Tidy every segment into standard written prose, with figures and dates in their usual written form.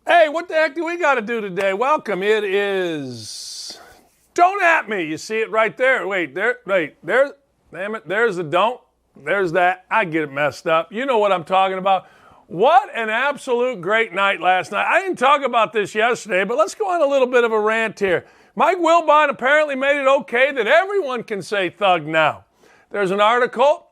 Hey, what the heck do we got to do today? Welcome. It is Don't At Me. You see it right there. Wait, there. Damn it, there's the don't. There's that. I get it messed up. You know what I'm talking about. What an absolute great night last night. I didn't talk about this yesterday, but let's go on a little bit of a rant here. Mike Wilbon apparently made it okay that everyone can say thug now. There's an article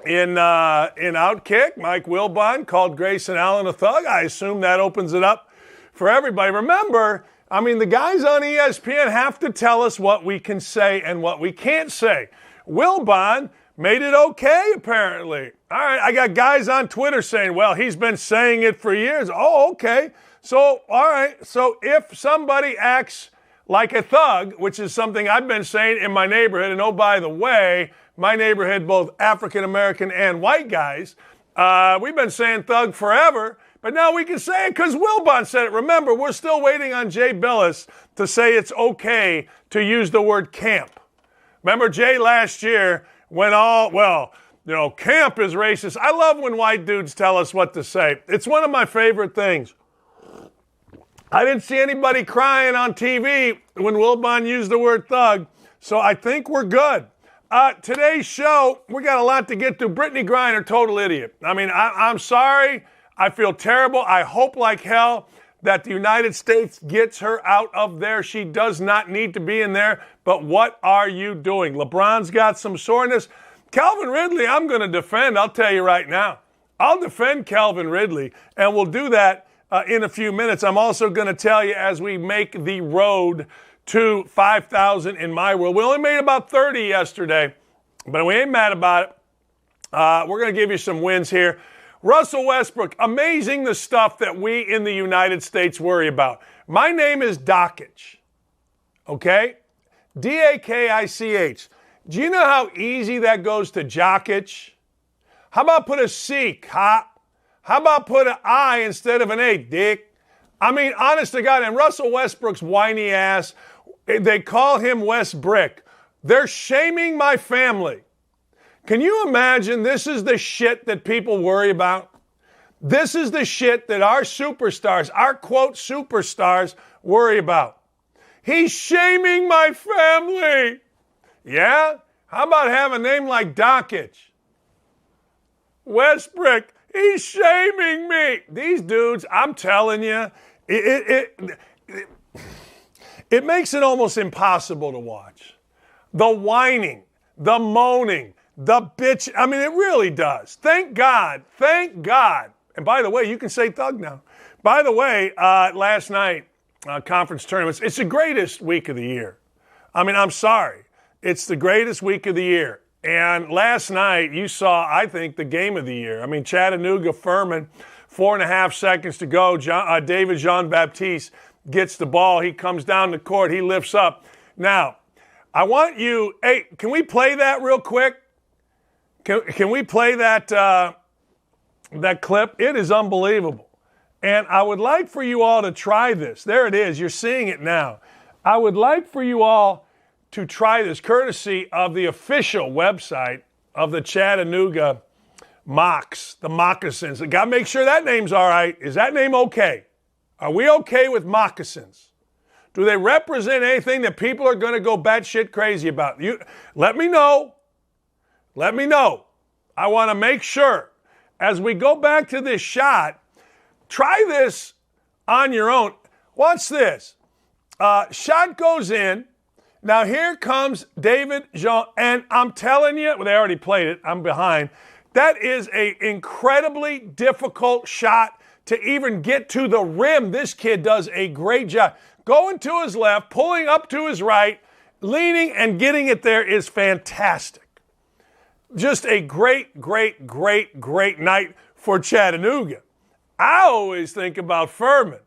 in Outkick. Mike Wilbon called Grayson Allen a thug. I assume that opens it up for everybody. Remember, the guys on ESPN have to tell us what we can say and what we can't say. Wilbon made it okay, apparently. All right, I got guys on Twitter saying, well, he's been saying it for years. Oh, okay. So, all right. So if somebody acts like a thug, which is something I've been saying in my neighborhood, and oh, by the way, my neighborhood, both African-American and white guys, we've been saying thug forever, but now we can say it because Wilbon said it. Remember, we're still waiting on Jay Billis to say it's okay to use the word camp. Remember, Jay last year went camp is racist. I love when white dudes tell us what to say. It's one of my favorite things. I didn't see anybody crying on TV when Wilbon used the word thug, so I think we're good. Today's show, we got a lot to get to. Brittney Griner, total idiot. I'm sorry. I feel terrible. I hope like hell that the United States gets her out of there. She does not need to be in there. But what are you doing? LeBron's got some soreness. Calvin Ridley, I'm going to defend. I'll tell you right now. I'll defend Calvin Ridley, and we'll do that in a few minutes. I'm also going to tell you as we make the road to 5,000 in my world. We only made about 30 yesterday, but we ain't mad about it. We're going to give you some wins here. Russell Westbrook, amazing the stuff that we in the United States worry about. My name is Dakich, okay? Dakich. Do you know how easy that goes to Jokic? How about put a C, cop? How about put an I instead of an A, dick? Honest to God, and Russell Westbrook's whiny ass, they call him Westbrook. They're shaming my family. Can you imagine this is the shit that people worry about? This is the shit that our superstars, our quote superstars, worry about. He's shaming my family. Yeah? How about having a name like Dakich? Westbrook, he's shaming me. These dudes, I'm telling you, it makes it almost impossible to watch. The whining, the moaning, the bitch. It really does. Thank God. Thank God. And by the way, you can say thug now. By the way, last night, conference tournaments, it's the greatest week of the year. I'm sorry. It's the greatest week of the year. And last night, you saw, I think, the game of the year. Chattanooga, Furman, 4.5 seconds to go. David Jean-Baptiste gets the ball. He comes down the court. He lifts up. Now, I want you, hey, can we play that real quick? Can we play that clip? It is unbelievable. And I would like for you all to try this. There it is. You're seeing it now. I would like for you all to try this, courtesy of the official website of the Chattanooga Mocks, the Moccasins. Got to make sure that name's all right. Is that name okay? Are we okay with moccasins? Do they represent anything that people are going to go batshit crazy about? Let me know. Let me know. I want to make sure. As we go back to this shot, try this on your own. Watch this. Shot goes in. Now here comes David Jean, and I'm telling you, they already played it. I'm behind. That is an incredibly difficult shot to even get to the rim. This kid does a great job. Going to his left, pulling up to his right, leaning and getting it there is fantastic. Just a great night for Chattanooga. I always think about Furman.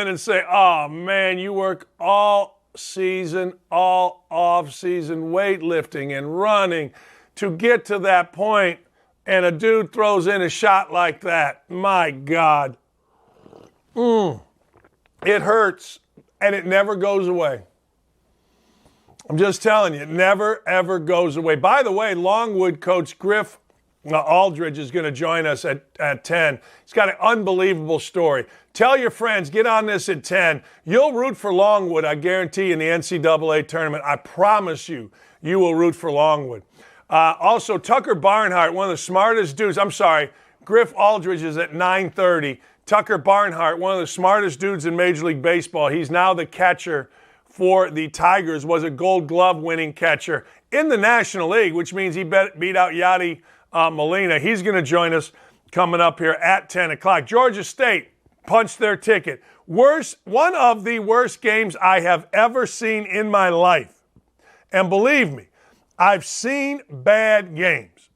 and say, oh, man, you work all season, all off-season weightlifting and running to get to that point, and a dude throws in a shot like that. My God. It hurts, and it never goes away. I'm just telling you, it never, ever goes away. By the way, Longwood coach Griff Aldrich is going to join us at 10. He's got an unbelievable story. Tell your friends, get on this at 10. You'll root for Longwood, I guarantee, in the NCAA tournament. I promise you, you will root for Longwood. Also, Tucker Barnhart, one of the smartest dudes. I'm sorry, Griff Aldrich is at 9:30. Tucker Barnhart, one of the smartest dudes in Major League Baseball. He's now the catcher for the Tigers, was a Gold Glove winning catcher in the National League, which means he beat out Yadi Molina. He's going to join us coming up here at 10 o'clock. Georgia State punched their ticket. One of the worst games I have ever seen in my life. And believe me, I've seen bad games.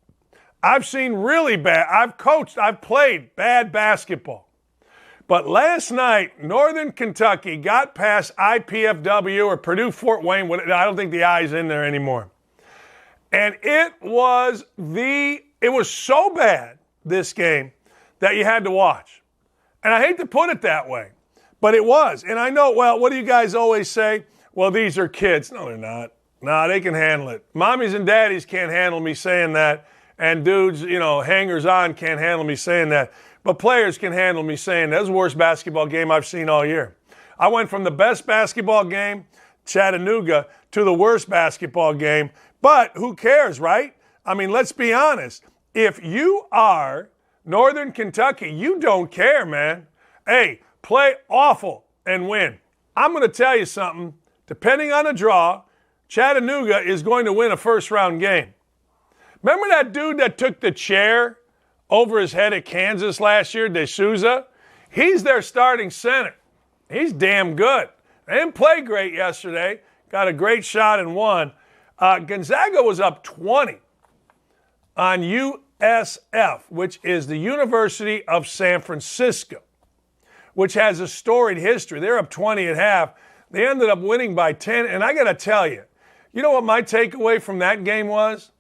I've seen really bad. I've coached, I've played bad basketball. But last night, Northern Kentucky got past IPFW or Purdue Fort Wayne. I don't think the I's in there anymore. And it was so bad, this game, that you had to watch. And I hate to put it that way, but it was. And I know, well, what do you guys always say? Well, these are kids. No, they're not. No, they can handle it. Mommies and daddies can't handle me saying that. And dudes, hangers-on can't handle me saying that. But players can handle me saying that. It was the worst basketball game I've seen all year. I went from the best basketball game, Chattanooga, to the worst basketball game. But who cares, right? I mean, let's be honest. If you are Northern Kentucky, you don't care, man. Hey, play awful and win. I'm going to tell you something. Depending on the draw, Chattanooga is going to win a first-round game. Remember that dude that took the chair over his head at Kansas last year, D'Souza? He's their starting center. He's damn good. They didn't play great yesterday. Got a great shot and won. Gonzaga was up 20 on USF, which is the University of San Francisco, which has a storied history. They're up 20 at half. They ended up winning by 10. And I got to tell you, you know what my takeaway from that game was?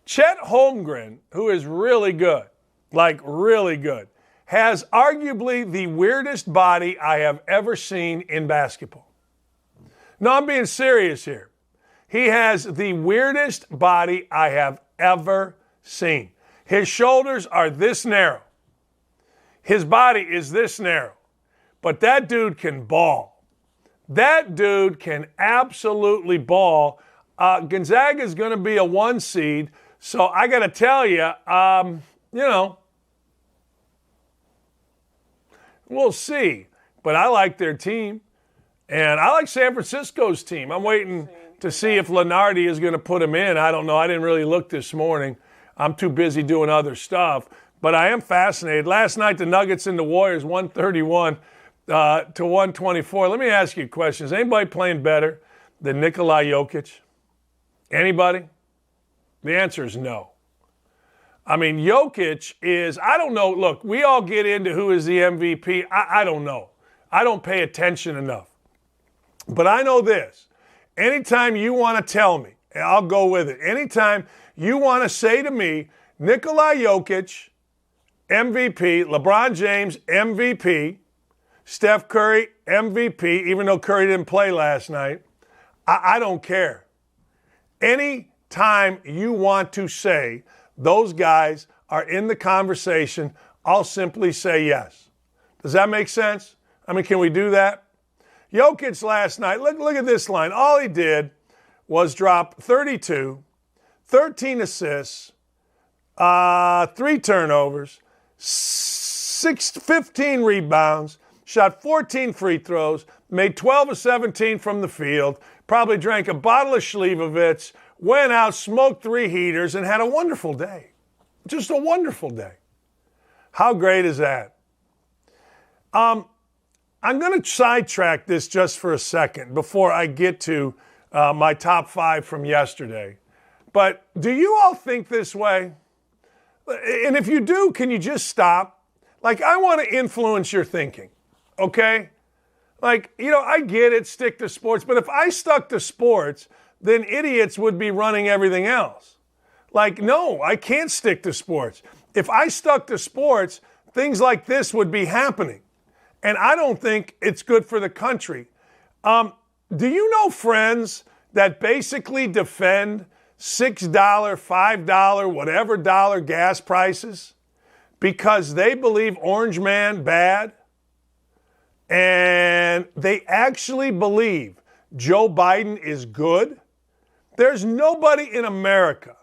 Chet Holmgren, who is really good, like really good, has arguably the weirdest body I have ever seen in basketball. No, I'm being serious here. He has the weirdest body I have ever seen. His shoulders are this narrow. His body is this narrow. But that dude can ball. That dude can absolutely ball. Gonzaga is going to be a 1 seed. So I got to tell you, we'll see. But I like their team. And I like San Francisco's team. I'm waiting to see if Lenardi is going to put him in. I don't know. I didn't really look this morning. I'm too busy doing other stuff. But I am fascinated. Last night, the Nuggets and the Warriors, 131 to 124. Let me ask you a question. Is anybody playing better than Nikola Jokic? Anybody? The answer is no. I mean, Jokic is, I don't know. Look, we all get into who is the MVP. I don't know. I don't pay attention enough. But I know this. Anytime you want to tell me, and I'll go with it. Anytime you want to say to me, Nikola Jokic, MVP, LeBron James, MVP, Steph Curry, MVP, even though Curry didn't play last night, I don't care. Anytime you want to say those guys are in the conversation, I'll simply say yes. Does that make sense? I mean, can we do that? Jokic last night, look at this line. All he did was drop 32, 13 assists, 3 turnovers, 15 rebounds, shot 14 free throws, made 12 of 17 from the field, probably drank a bottle of Slivovitz, went out, smoked 3 heaters, and had a wonderful day. Just a wonderful day. How great is that? I'm going to sidetrack this just for a second before I get to my top 5 from yesterday. But do you all think this way? And if you do, can you just stop? Like, I want to influence your thinking, okay? Like, I get it, stick to sports. But if I stuck to sports, then idiots would be running everything else. Like, no, I can't stick to sports. If I stuck to sports, things like this would be happening. And I don't think it's good for the country. Do you know friends that basically defend $6, $5, whatever dollar gas prices because they believe Orange Man bad and they actually believe Joe Biden is good? There's nobody in America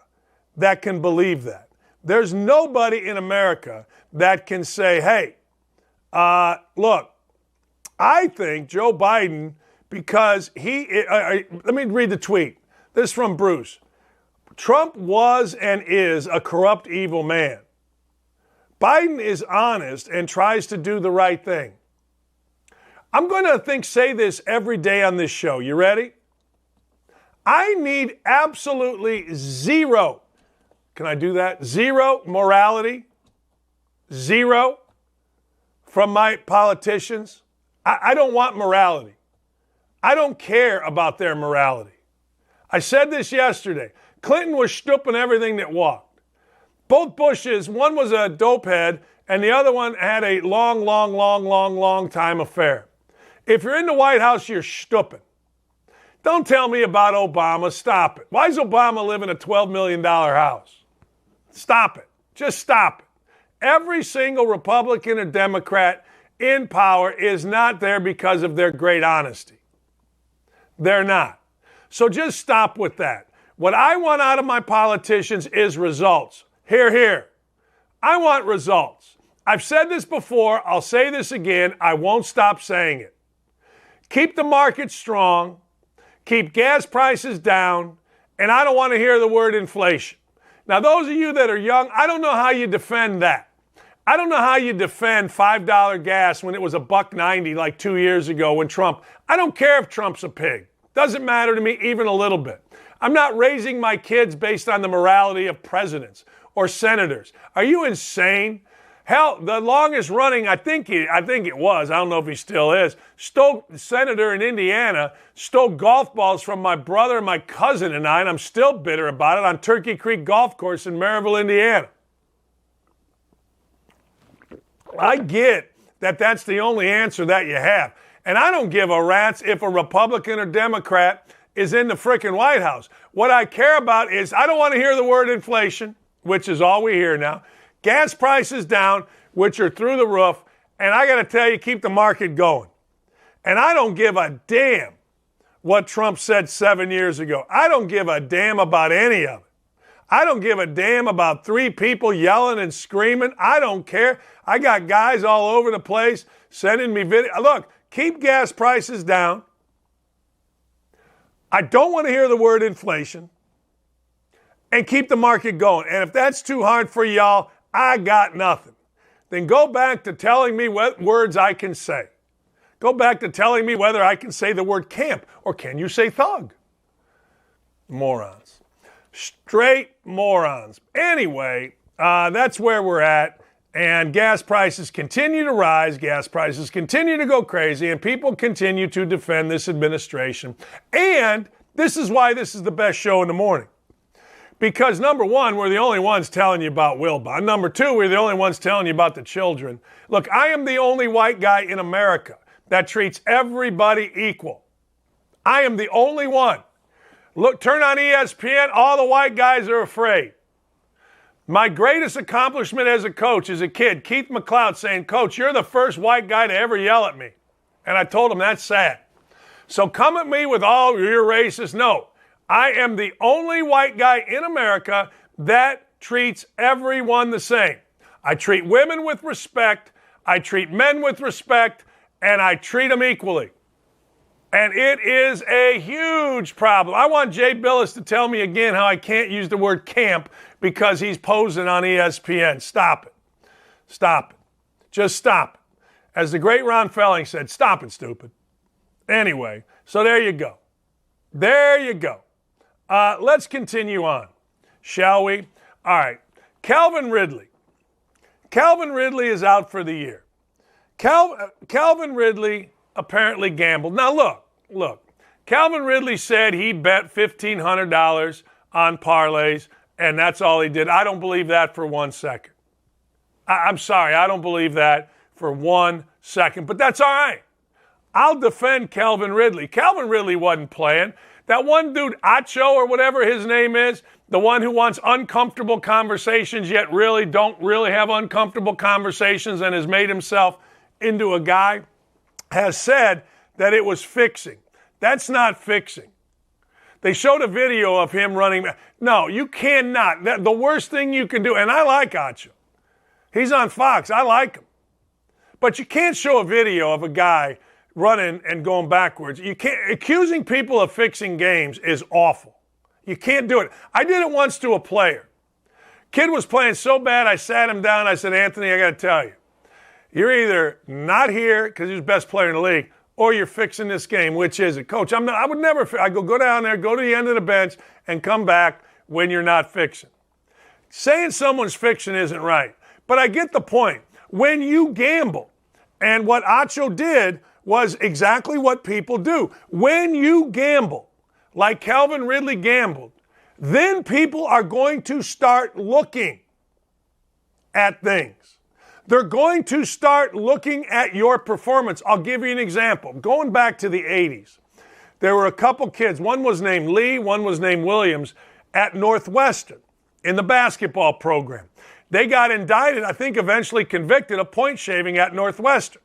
that can believe that. There's nobody in America that can say, hey, look, I think Joe Biden, because let me read the tweet. This is from Bruce. Trump was and is a corrupt, evil man. Biden is honest and tries to do the right thing. I'm going to say this every day on this show. You ready? I need absolutely zero. Can I do that? Zero morality. Zero from my politicians. I don't want morality. I don't care about their morality. I said this yesterday. Clinton was stooping everything that walked. Both Bushes, one was a dopehead, and the other one had a long time affair. If you're in the White House, you're stooping. Don't tell me about Obama. Stop it. Why does Obama live in a $12 million house? Stop it. Just stop it. Every single Republican or Democrat in power is not there because of their great honesty. They're not. So just stop with that. What I want out of my politicians is results. Hear, hear. I want results. I've said this before. I'll say this again. I won't stop saying it. Keep the market strong. Keep gas prices down. And I don't want to hear the word inflation. Now, those of you that are young, I don't know how you defend that. I don't know how you defend $5 gas when it was $1.90 like 2 years ago when Trump. I don't care if Trump's a pig. Doesn't matter to me even a little bit. I'm not raising my kids based on the morality of presidents or senators. Are you insane? Hell, the longest running, I think it was, I don't know if he still is, senator in Indiana stole golf balls from my brother and my cousin and I, and I'm still bitter about it, on Turkey Creek Golf Course in Maryville, Indiana. I get that that's the only answer that you have. And I don't give a rat's if a Republican or Democrat is in the frickin' White House. What I care about is I don't want to hear the word inflation, which is all we hear now. Gas prices down, which are through the roof. And I got to tell you, keep the market going. And I don't give a damn what Trump said 7 years ago. I don't give a damn about any of it. I don't give a damn about 3 people yelling and screaming. I don't care. I got guys all over the place sending me video. Look, keep gas prices down. I don't want to hear the word inflation. And keep the market going. And if that's too hard for y'all, I got nothing. Then go back to telling me what words I can say. Go back to telling me whether I can say the word camp or can you say thug? Morons. Straight morons. Anyway, that's where we're at. And gas prices continue to rise. Gas prices continue to go crazy. And people continue to defend this administration. And this is why this is the best show in the morning. Because number one, we're the only ones telling you about Wilbon. Number two, we're the only ones telling you about the children. Look, I am the only white guy in America that treats everybody equal. I am the only one. Look, turn on ESPN, all the white guys are afraid. My greatest accomplishment as a coach as a kid, Keith McLeod saying, Coach, you're the first white guy to ever yell at me. And I told him that's sad. So come at me with all you're racist. No. I am the only white guy in America that treats everyone the same. I treat women with respect, I treat men with respect, and I treat them equally. And it is a huge problem. I want Jay Billis to tell me again how I can't use the word camp because he's posing on ESPN. Stop it. Stop it. Just stop it. As the great Ron Felling said, stop it, stupid. Anyway, so there you go. There you go. Let's continue on, shall we? All right. Calvin Ridley. Calvin Ridley is out for the year. Calvin Ridley apparently gambled. Now, look. Calvin Ridley said he bet $1,500 on parlays, and that's all he did. I don't believe that for 1 second. I'm sorry. I don't believe that for 1 second, but that's all right. I'll defend Calvin Ridley. Calvin Ridley wasn't playing. That one dude, Acho or whatever his name is, the one who wants uncomfortable conversations yet don't really have uncomfortable conversations and has made himself into a guy, has said that it was fixing. That's not fixing. They showed a video of him running. No, you cannot. The worst thing you can do, and I like Acho. He's on Fox. I like him. But you can't show a video of a guy running and going backwards. You can't. Accusing people of fixing games is awful. You can't do it. I did it once to a player. Kid was playing so bad, I sat him down. I said, Anthony, I got to tell you, you're either not here because he's the best player in the league, or you're fixing this game. Which is it? Coach, I would never, I go down there, go to the end of the bench, and come back when you're not fixing. Saying someone's fixing isn't right. But I get the point. When you gamble, and what Acho did was exactly what people do. When you gamble, like Calvin Ridley gambled, then people are going to start looking at things. They're going to start looking at your performance. I'll give you an example. Going back to the 80s, there were a couple kids. One was named Lee, one was named Williams at Northwestern in the basketball program. They got indicted, I think eventually convicted, of point shaving at Northwestern.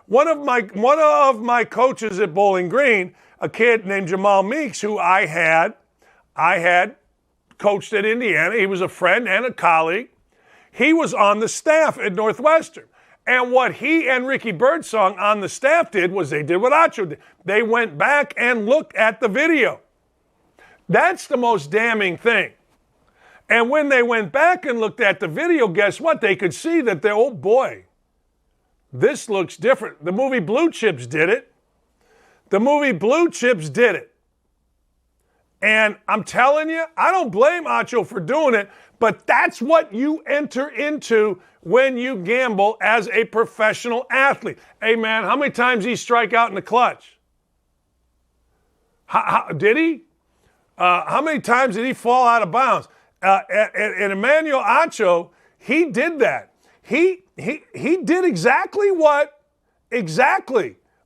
One of my coaches at Bowling Green, a kid named Jamal Meeks, who I had coached at Indiana. He was a friend and a colleague. He was on the staff at Northwestern. And what he and Ricky Birdsong on the staff did was they did what Acho did. They went back and looked at the video. That's the most damning thing. And when they went back and looked at the video, guess what? They could see that oh boy, this looks different. The movie Blue Chips did it. The movie Blue Chips did it. And I'm telling you, I don't blame Acho for doing it, but that's what you enter into when you gamble as a professional athlete. Hey, man, how many times did he strike out in the clutch? Did he? How many times did he fall out of bounds? And Emmanuel Acho, he did that. He did exactly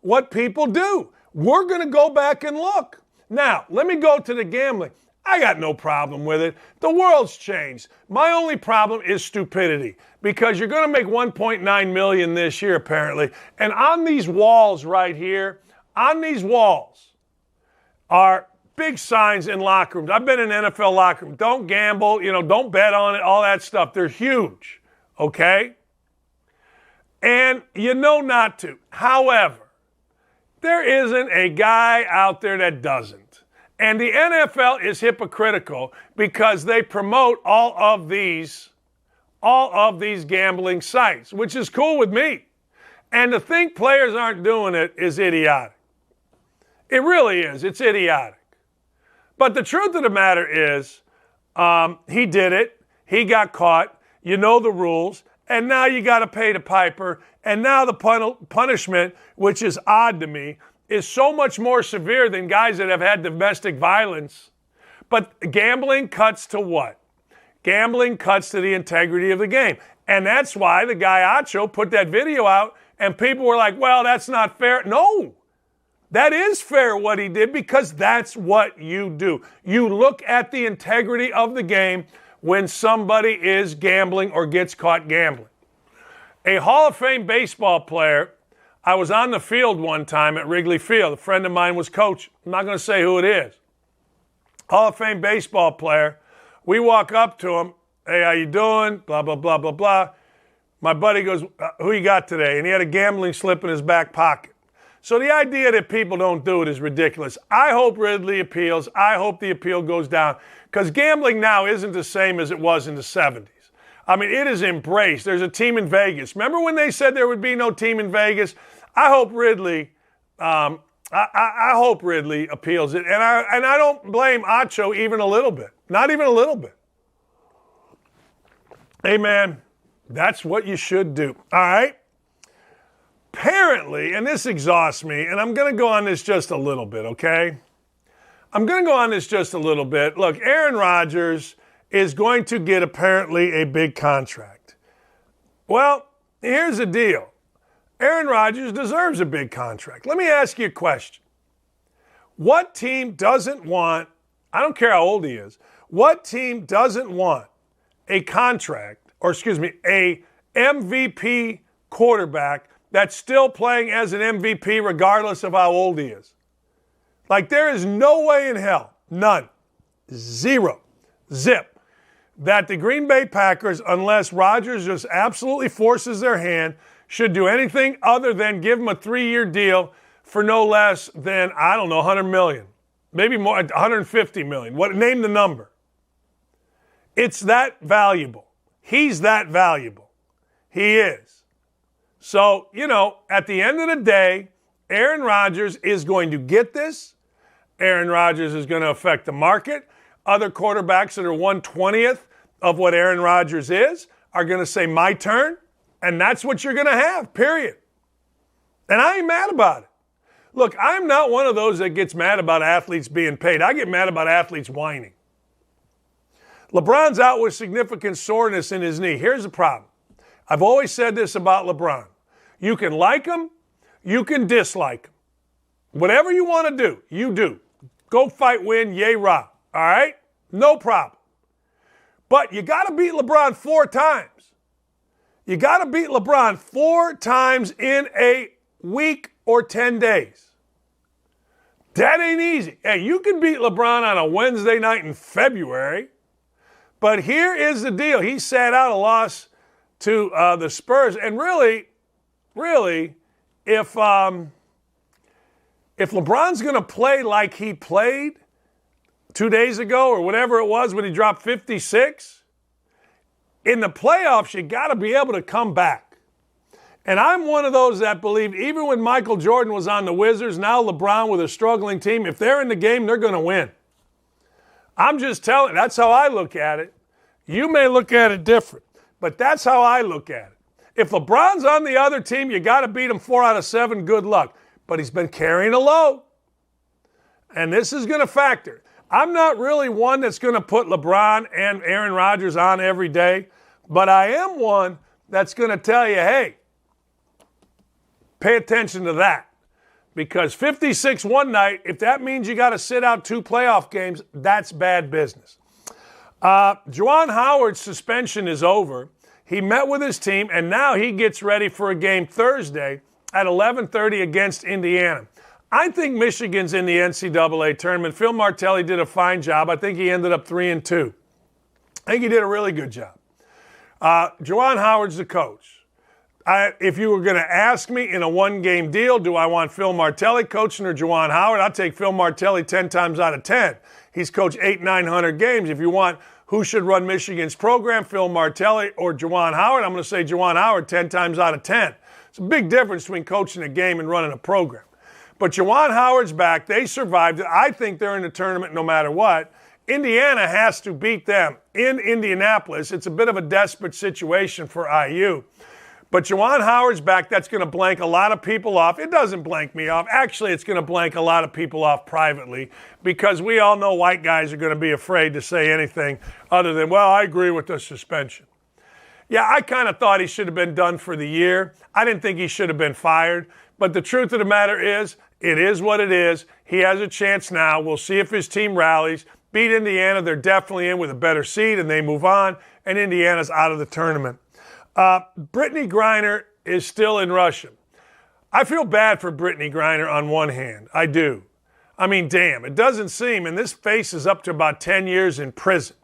what people do. We're going to go back and look. Now, let me go to the gambling. I got no problem with it. The world's changed. My only problem is stupidity, because you're going to make $1.9 million this year, apparently. And on these walls right here, on these walls are big signs in locker rooms. I've been in NFL locker rooms. Don't gamble, don't bet on it, all that stuff. They're huge, okay? And you know not to. However, there isn't a guy out there that doesn't. And the NFL is hypocritical because they promote all of these gambling sites, which is cool with me. And to think players aren't doing it is idiotic. It really is. It's idiotic. But the truth of the matter is, he did it. He got caught. You know the rules. And now you got to pay the piper. And now the punishment, which is odd to me, is so much more severe than guys that have had domestic violence. But gambling cuts to what? Gambling cuts to the integrity of the game. And that's why the guy Acho put that video out and people were like, well, that's not fair. No, that is fair what he did, because that's what you do. You look at the integrity of the game when somebody is gambling or gets caught gambling. A Hall of Fame baseball player, I was on the field one time at Wrigley Field. A friend of mine was coaching. I'm not going to say who it is. Hall of Fame baseball player. We walk up to him. Hey, how you doing? Blah, blah, blah, blah, blah. My buddy goes, who you got today? And he had a gambling slip in his back pocket. So the idea that people don't do it is ridiculous. I hope Ridley appeals. I hope the appeal goes down, because gambling now isn't the same as it was in the 70s. I mean, it is embraced. There's a team in Vegas. Remember when they said there would be no team in Vegas? I hope Ridley, I hope Ridley appeals it, and I don't blame Acho even a little bit, not even a little bit. Hey man, that's what you should do. All right. Apparently, and this exhausts me, and I'm going to go on this just a little bit, okay? I'm going to go on this just a little bit. Look, Aaron Rodgers is going to get apparently a big contract. Well, here's the deal. Aaron Rodgers deserves a big contract. Let me ask you a question. What team doesn't want, I don't care how old he is, what team doesn't want a MVP quarterback that's still playing as an MVP regardless of how old he is? Like, there is no way in hell, none, zero, zip, that the Green Bay Packers, unless Rodgers just absolutely forces their hand, should do anything other than give him a 3-year deal for no less than, I don't know, $100 million. Maybe more, $150 million. Name the number. It's that valuable. He's that valuable. He is. So, at the end of the day, Aaron Rodgers is going to get this. Aaron Rodgers is going to affect the market. Other quarterbacks that are 1/20th of what Aaron Rodgers is are going to say, my turn. And that's what you're going to have, period. And I ain't mad about it. Look, I'm not one of those that gets mad about athletes being paid. I get mad about athletes whining. LeBron's out with significant soreness in his knee. Here's the problem. I've always said this about LeBron. You can like him. You can dislike him. Whatever you want to do, you do. Go fight, win, yay, rah. All right? No problem. But you got to beat LeBron 4 times. You got to beat LeBron 4 times in a week or 10 days. That ain't easy. Hey, you can beat LeBron on a Wednesday night in February. But here is the deal. He sat out a loss to the Spurs. And really, if LeBron's going to play like he played 2 days ago or whatever it was when he dropped 56, in the playoffs, you got to be able to come back. And I'm one of those that believe even when Michael Jordan was on the Wizards, now LeBron with a struggling team, if they're in the game, they're going to win. I'm just telling you, that's how I look at it. You may look at it different, but that's how I look at it. If LeBron's on the other team, you got to beat him 4 out of 7, good luck. But he's been carrying a load. And this is going to factor. I'm not really one that's going to put LeBron and Aaron Rodgers on every day, but I am one that's going to tell you, hey, pay attention to that. Because 56 one night, if that means you got to sit out 2 playoff games, that's bad business. Juwan Howard's suspension is over. He met with his team, and now he gets ready for a game Thursday at 11:30 against Indiana. I think Michigan's in the NCAA tournament. Phil Martelli did a fine job. I think he ended up 3-2. I think he did a really good job. Juwan Howard's the coach. If you were going to ask me in a 1-game deal, do I want Phil Martelli coaching or Juwan Howard? I'll take Phil Martelli 10 times out of 10. He's coached 800-900 games. If you want who should run Michigan's program, Phil Martelli or Juwan Howard, I'm going to say Juwan Howard 10 times out of 10. It's a big difference between coaching a game and running a program. But Juwan Howard's back. They survived it. I think they're in the tournament no matter what. Indiana has to beat them in Indianapolis. It's a bit of a desperate situation for IU. But Juwan Howard's back. That's going to blank a lot of people off. It doesn't blank me off. Actually, it's going to blank a lot of people off privately because we all know white guys are going to be afraid to say anything other than, well, I agree with the suspension. Yeah, I kind of thought he should have been done for the year. I didn't think he should have been fired. But the truth of the matter is, it is what it is. He has a chance now. We'll see if his team rallies. Beat Indiana. They're definitely in with a better seed, and they move on. And Indiana's out of the tournament. Brittney Griner is still in Russia. I feel bad for Brittney Griner on one hand. I do. I mean, damn, it doesn't seem, and this faces up to about 10 years in prison.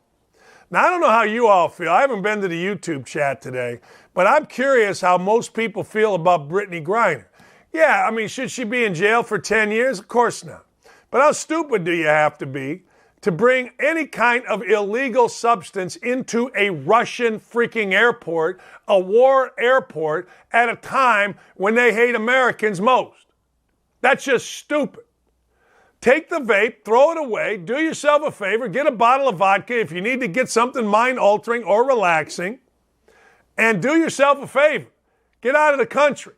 Now, I don't know how you all feel. I haven't been to the YouTube chat today, but I'm curious how most people feel about Brittney Griner. Yeah, I mean, should she be in jail for 10 years? Of course not. But how stupid do you have to be to bring any kind of illegal substance into a Russian freaking airport, a war airport, at a time when they hate Americans most? That's just stupid. Take the vape, throw it away, do yourself a favor, get a bottle of vodka if you need to get something mind-altering or relaxing, and do yourself a favor. Get out of the country.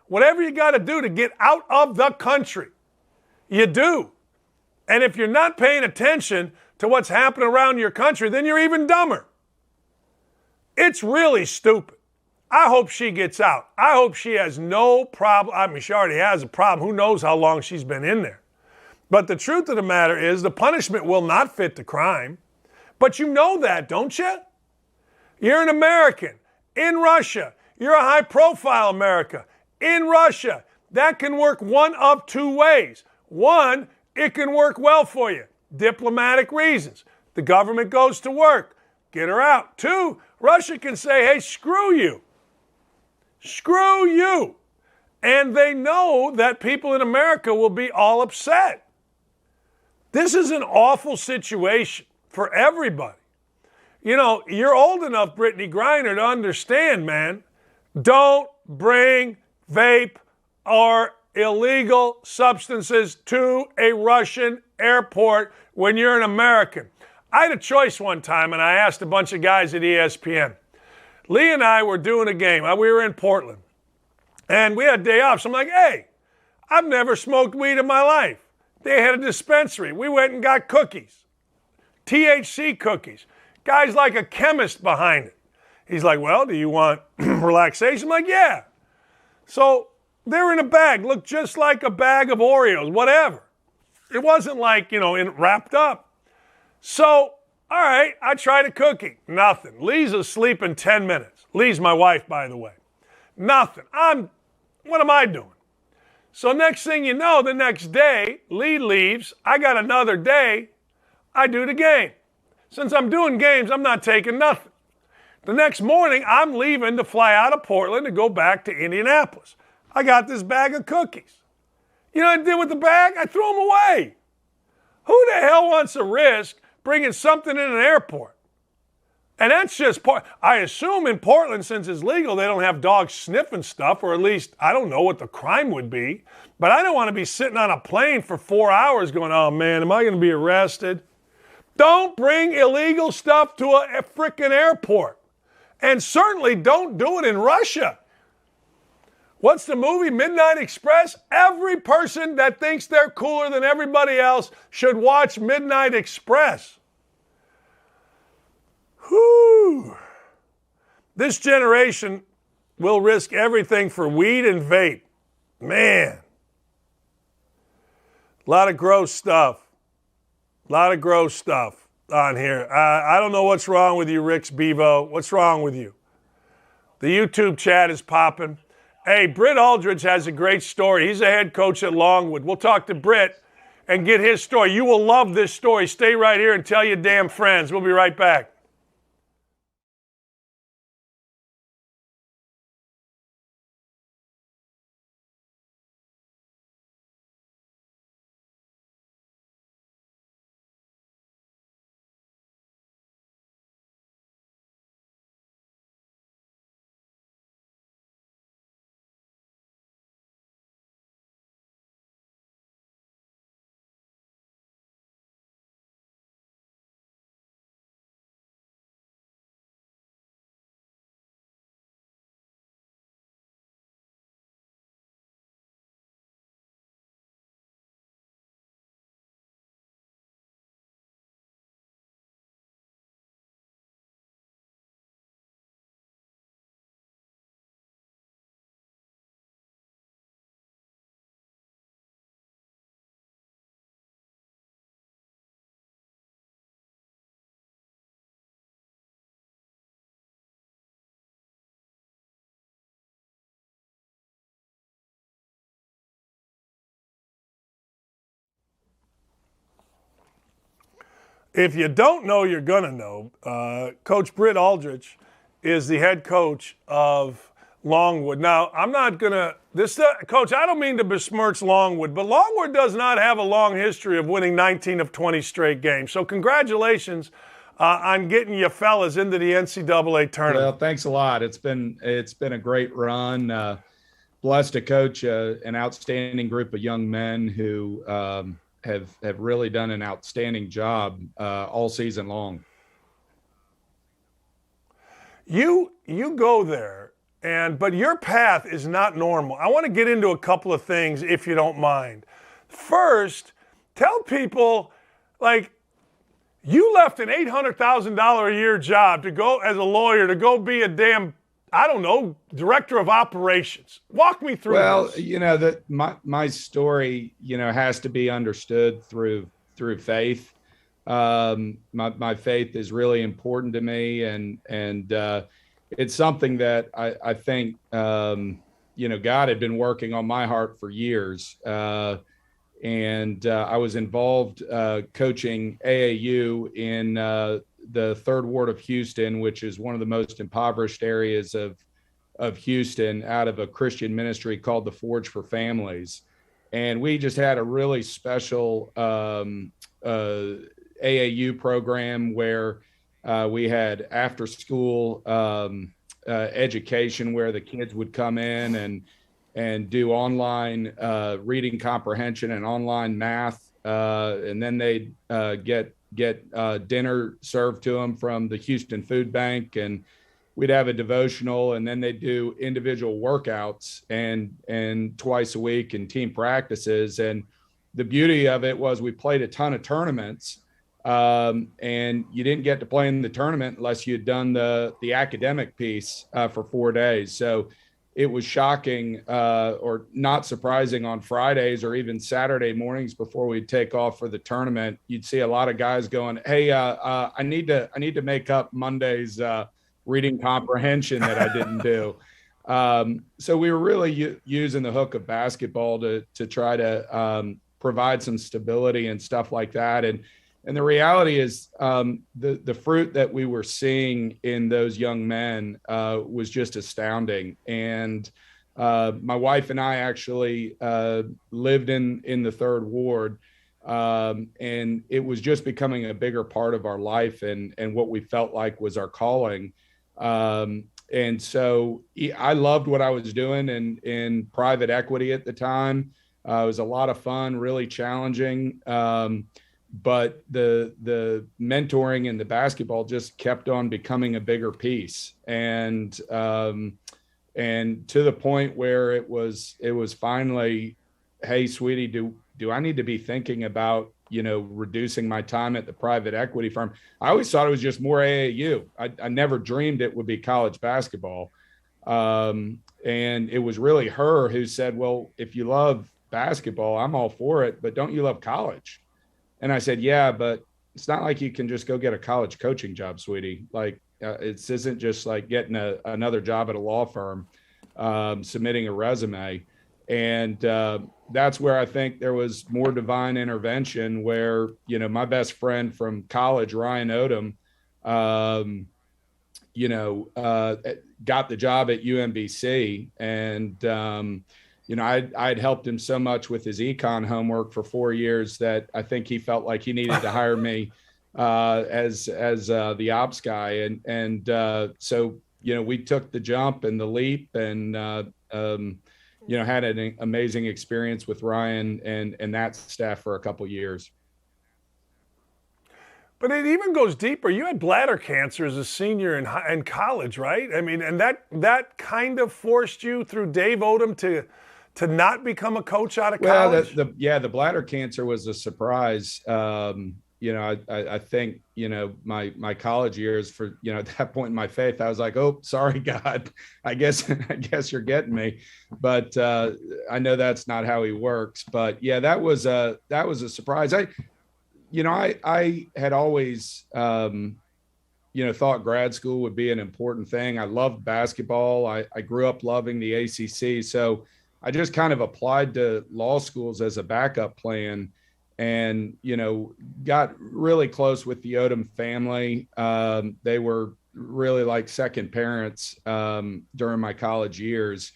Whatever you got to do to get out of the country, you do. And if you're not paying attention to what's happening around your country, then you're even dumber. It's really stupid. I hope she gets out. I hope she has no problem. I mean, she already has a problem. Who knows how long she's been in there. But the truth of the matter is the punishment will not fit the crime. But you know that, don't you? You're an American in Russia. You're a high-profile America in Russia. That can work one of two ways. One, it can work well for you. Diplomatic reasons. The government goes to work. Get her out. Two, Russia can say, hey, screw you. Screw you. And they know that people in America will be all upset. This is an awful situation for everybody. You know, you're old enough, Brittney Griner, to understand, man. Don't bring vape or illegal substances to a Russian airport when you're an American. I had a choice one time, and I asked a bunch of guys at ESPN. Lee and I were doing a game. We were in Portland, and we had a day off. So I'm like, hey, I've never smoked weed in my life. They had a dispensary. We went and got cookies, THC cookies. Guy's like a chemist behind it. He's like, well, do you want relaxation? I'm like, yeah. So they're in a bag, looked just like a bag of Oreos, whatever. It wasn't like, wrapped up. So, all right, I tried a cookie. Nothing. Lee's asleep in 10 minutes. Lee's my wife, by the way. Nothing. What am I doing? So next thing you know, the next day, Lee leaves. I got another day. I do the game. Since I'm doing games, I'm not taking nothing. The next morning, I'm leaving to fly out of Portland to go back to Indianapolis. I got this bag of cookies. You know what I did with the bag? I threw them away. Who the hell wants to risk bringing something in an airport? And that's just part. I assume in Portland, since it's legal, they don't have dogs sniffing stuff, or at least I don't know what the crime would be. But I don't want to be sitting on a plane for 4 hours going, oh man, am I going to be arrested? Don't bring illegal stuff to a frickin' airport. And certainly don't do it in Russia. What's the movie, Midnight Express? Every person that thinks they're cooler than everybody else should watch Midnight Express. Whew. This generation will risk everything for weed and vape. Man. A lot of gross stuff. A lot of gross stuff on here. I don't know what's wrong with you, Rick's Bevo. What's wrong with you? The YouTube chat is popping. Hey, Britt Aldrich has a great story. He's a head coach at Longwood. We'll talk to Britt and get his story. You will love this story. Stay right here and tell your damn friends. We'll be right back. If you don't know, you're going to know. Coach Britt Aldrich is the head coach of Longwood. Now, I'm not going to Coach, I don't mean to besmirch Longwood, but Longwood does not have a long history of winning 19 of 20 straight games. So congratulations on getting you fellas into the NCAA tournament. Well, thanks a lot. It's been a great run. Blessed to coach an outstanding group of young men who have really done an outstanding job all season long. You go there, but your path is not normal. I want to get into a couple of things, if you don't mind. First, tell people, you left an $800,000 a year job to go as a lawyer to go be a damn I don't know, director of operations. Walk me through Well, this. that my story, has to be understood through faith. My faith is really important to me, and it's something that I think God had been working on my heart for years. And I was involved coaching AAU in the Third Ward of Houston, which is one of the most impoverished areas of Houston, out of a Christian ministry called the Forge for Families. And we just had a really special AAU program where we had after school education where the kids would come in and do online reading comprehension and online math. And then they'd get dinner served to them from the Houston Food Bank, and we'd have a devotional, and then they'd do individual workouts and twice a week and team practices. And the beauty of it was we played a ton of tournaments, and you didn't get to play in the tournament unless you'd done the academic piece for 4 days. So it was shocking or not surprising on Fridays or even Saturday mornings before we'd take off for the tournament. You'd see a lot of guys going, "Hey, I need to make up Monday's reading comprehension that I didn't do." So we were really using the hook of basketball to try to provide some stability and stuff like that. And the reality is the fruit that we were seeing in those young men was just astounding. And my wife and I actually lived in the Third Ward, and it was just becoming a bigger part of our life and what we felt like was our calling. And so I loved what I was doing in private equity at the time. It was a lot of fun, really challenging. But the mentoring and the basketball just kept on becoming a bigger piece. And to the point where it was finally, "Hey, sweetie, do I need to be thinking about, reducing my time at the private equity firm?" I always thought it was just more AAU. I never dreamed it would be college basketball. And it was really her who said, "Well, if you love basketball, I'm all for it, but don't you love college?" And I said, "Yeah, but it's not like you can just go get a college coaching job, sweetie. Like it isn't just like getting another job at a law firm, submitting a resume." And that's where I think there was more divine intervention where, my best friend from college, Ryan Odom, got the job at UMBC. And, I'd helped him so much with his econ homework for 4 years that I think he felt like he needed to hire me as the ops guy. So we took the jump and the leap and, had an amazing experience with Ryan and that staff for a couple of years. But it even goes deeper. You had bladder cancer as a senior in college, right? I mean, and that kind of forced you through Dave Odom to not become a coach out of college? Well, the bladder cancer was a surprise. I think, my college years for, at that point in my faith, I was like, "Oh, sorry, God, I guess you're getting me." But I know that's not how he works. But yeah, that was a surprise. I had always, thought grad school would be an important thing. I loved basketball. I grew up loving the ACC. So I just kind of applied to law schools as a backup plan and, got really close with the Odom family. They were really like second parents during my college years.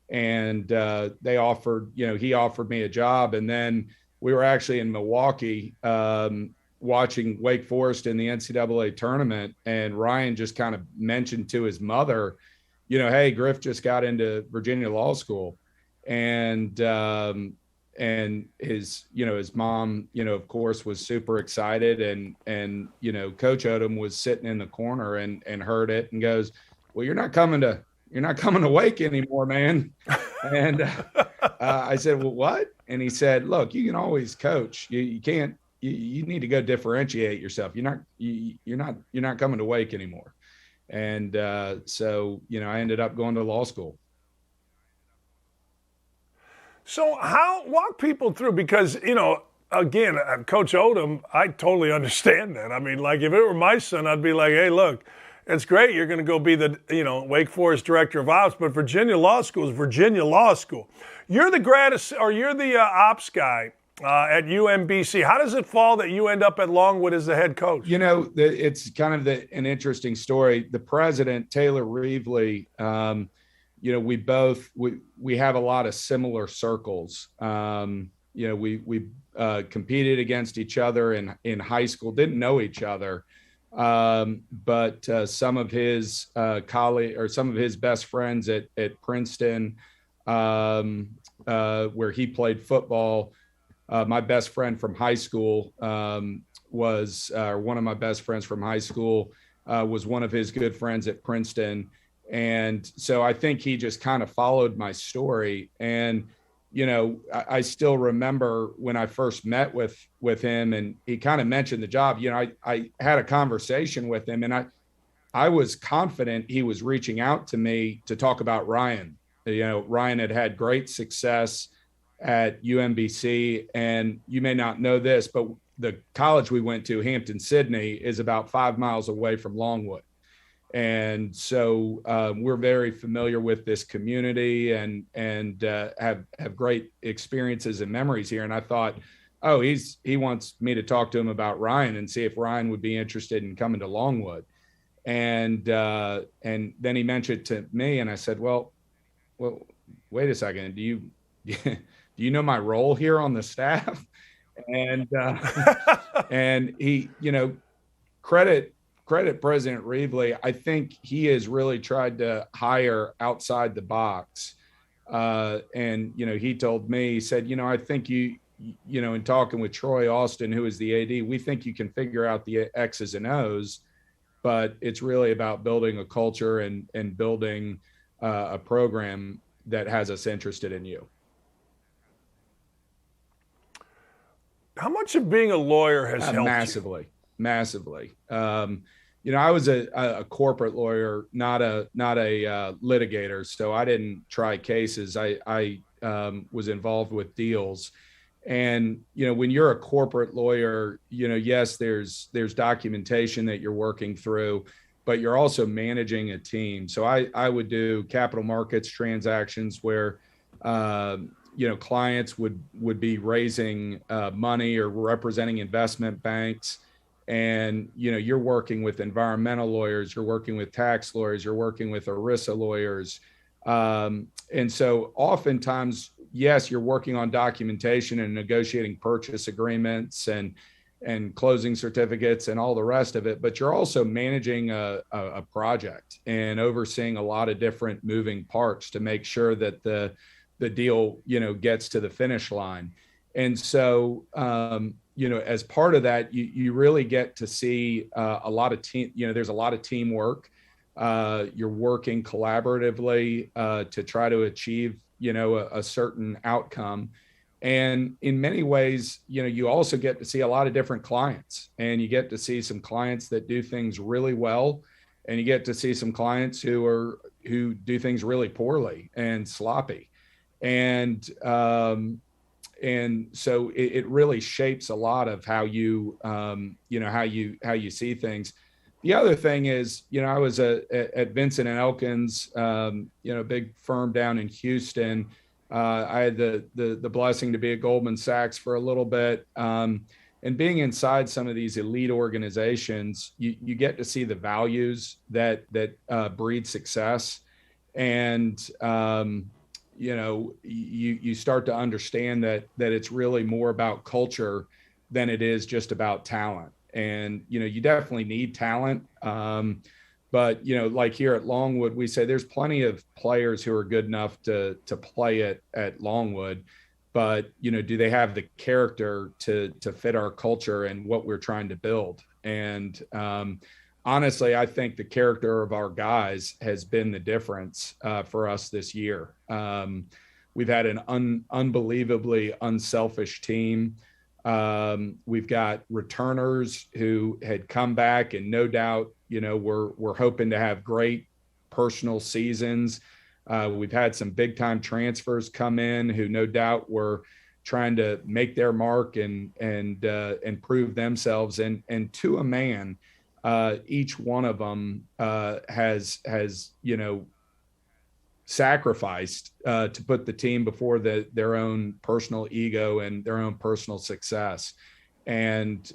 And he offered me a job. And then we were actually in Milwaukee watching Wake Forest in the NCAA tournament. And Ryan just kind of mentioned to his mother, "Hey, Griff just got into Virginia Law School." And his mom, of course, was super excited. And Coach Odom was sitting in the corner and heard it and goes, "Well, you're not coming to Wake anymore, man." And I said, "Well, what?" And he said, "Look, you can always coach. You can't. You need to go differentiate yourself. You're not coming to Wake anymore." And so, I ended up going to law school. So walk people through, because, again, Coach Odom, I totally understand that. I mean, like, if it were my son, I'd be like, hey, look, it's great. You're going to go be the, Wake Forest director of ops, but Virginia Law School is Virginia Law School. You're the you're the ops guy at UMBC. How does it fall that you end up at Longwood as the head coach? It's kind of an interesting story. The president, Taylor Ridley, we have a lot of similar circles. We competed against each other in high school, didn't know each other. But some of his colleagues or some of his best friends at Princeton, where he played football, my best friend from high school was one of my best friends from high school was one of his good friends at Princeton. And so I think he just kind of followed my story. And, I still remember when I first met with him and he kind of mentioned the job. I had a conversation with him, and I was confident he was reaching out to me to talk about Ryan. Ryan had great success at UMBC, and you may not know this, but the college we went to, Hampton-Sydney, is about 5 miles away from Longwood. And so we're very familiar with this community and have great experiences and memories here. And I thought, oh, he wants me to talk to him about Ryan and see if Ryan would be interested in coming to Longwood. And then he mentioned it to me, and I said, well, wait a second. Do you know my role here on the staff? And and he, credit President Ridley. I think he has really tried to hire outside the box. And, he told me, he said, I think in talking with Troy Austin, who is the AD, we think you can figure out the X's and O's, but it's really about building a culture and building a program that has us interested in you. How much of being a lawyer has helped massively, you? Massively. I was a corporate lawyer, not a litigator, so I didn't try cases. I was involved with deals, and when you're a corporate lawyer, yes, there's documentation that you're working through, but you're also managing a team. So I would do capital markets transactions where clients would be raising money or representing investment banks. And, you're working with environmental lawyers, you're working with tax lawyers, you're working with ERISA lawyers. And so oftentimes, yes, you're working on documentation and negotiating purchase agreements and closing certificates and all the rest of it, but you're also managing a project and overseeing a lot of different moving parts to make sure that the deal, gets to the finish line. And so, as part of that, you really get to see a lot of team, there's a lot of teamwork. You're working collaboratively to try to achieve, a certain outcome. And in many ways, you also get to see a lot of different clients, and you get to see some clients that do things really well. And you get to see some clients who do things really poorly and sloppy. And so it really shapes a lot of how you see things. The other thing is, I was at Vincent and Elkins, a big firm down in Houston. I had the blessing to be at Goldman Sachs for a little bit. And being inside some of these elite organizations, you get to see the values that breed success. And, you start to understand that it's really more about culture than it is just about talent. And, you definitely need talent. But, like here at Longwood, we say there's plenty of players who are good enough to play at Longwood, but, do they have the character to fit our culture and what we're trying to build? And, honestly, I think the character of our guys has been the difference for us this year. We've had an unbelievably unselfish team. We've got returners who had come back and no doubt, we're hoping to have great personal seasons. We've had some big time transfers come in who no doubt were trying to make their mark and prove themselves. And to a man, each one of them has sacrificed to put the team before their own personal ego and their own personal success. And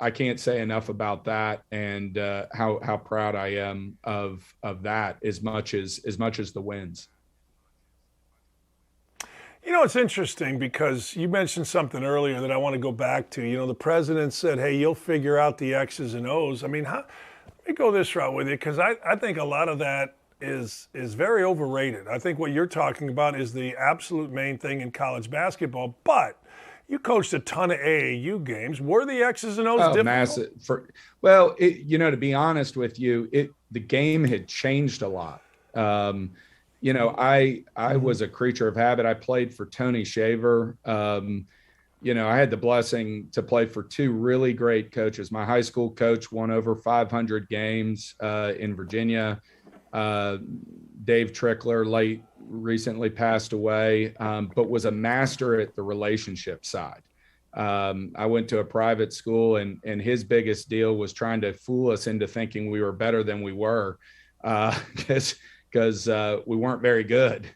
I can't say enough about that and how proud I am of that as much as the wins. It's interesting because you mentioned something earlier that I want to go back to. The president said, hey, you'll figure out the X's and O's. I mean, let me go this route with you because I think a lot of that is very overrated. I think what you're talking about is the absolute main thing in college basketball, but you coached a ton of AAU games. Were the X's and O's difficult? Massive. To be honest with you, the game had changed a lot. I was a creature of habit. I played for Tony Shaver. I had the blessing to play for two really great coaches. My high school coach won over 500 games in Virginia. Dave Trickler recently passed away, but was a master at the relationship side. I went to a private school and his biggest deal was trying to fool us into thinking we were better than we were because we weren't very good.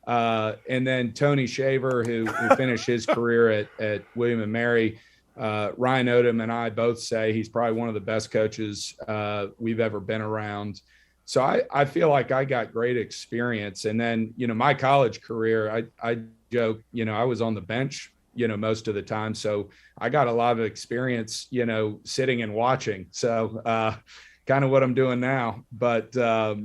And then Tony Shaver, who finished his career at William and Mary, Ryan Odom and I both say he's probably one of the best coaches we've ever been around. So I feel like I got great experience. And then, my college career, I joke, I was on the bench, most of the time. So I got a lot of experience, sitting and watching. So kind of what I'm doing now. But I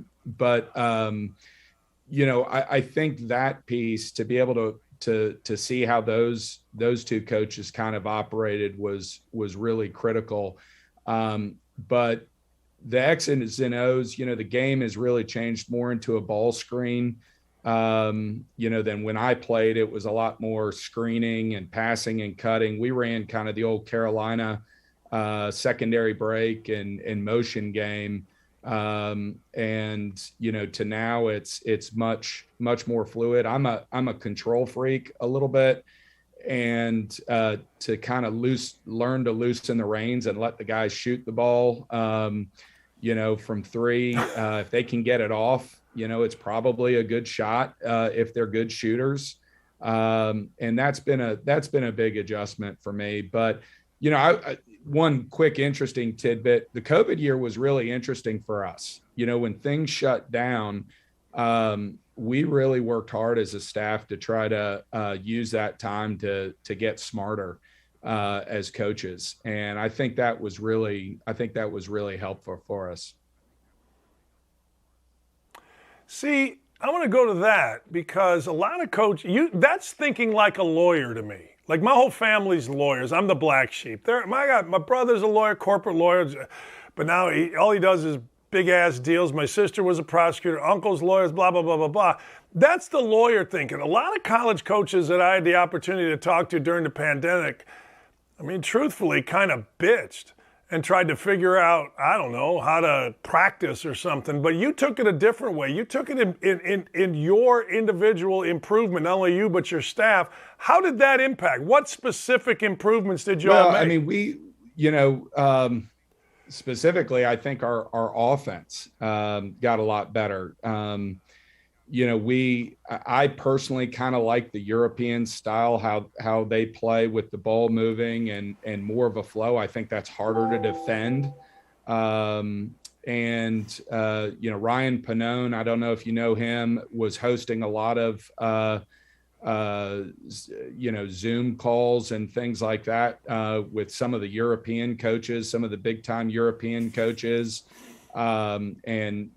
think that piece to be able to see how those two coaches kind of operated was really critical. But the X's and O's, the game has really changed more into a ball screen, than when I played. It was a lot more screening and passing and cutting. We ran kind of the old Carolina secondary break and motion game. To now it's much more fluid. I'm a control freak a little bit. And to kind of learn to loosen the reins and let the guys shoot the ball, from three. If they can get it off, it's probably a good shot if they're good shooters. And that's been a big adjustment for me. But one quick interesting tidbit: the COVID year was really interesting for us. When things shut down, we really worked hard as a staff to try to use that time to get smarter as coaches. And I think that was really helpful for us. See, I want to go to that because a lot of coaches, that's thinking like a lawyer to me. Like my whole family's lawyers. I'm the black sheep. My brother's a lawyer, corporate lawyer, but now all he does is big ass deals. My sister was a prosecutor, uncle's lawyers, blah, blah, blah, blah, blah. That's the lawyer thinking. A lot of college coaches that I had the opportunity to talk to during the pandemic, truthfully kind of bitched and tried to figure out, I don't know, how to practice or something. But you took it a different way. You took it in your individual improvement, not only you, but your staff. How did that impact? What specific improvements did you all make? Specifically, I think our offense got a lot better. I personally kind of like the European style, how they play with the ball moving and more of a flow. I think that's harder to defend. Ryan Pannone, I don't know if you know him, was hosting a lot of Zoom calls and things like that with some of the European coaches, some of the big time European coaches. Ryan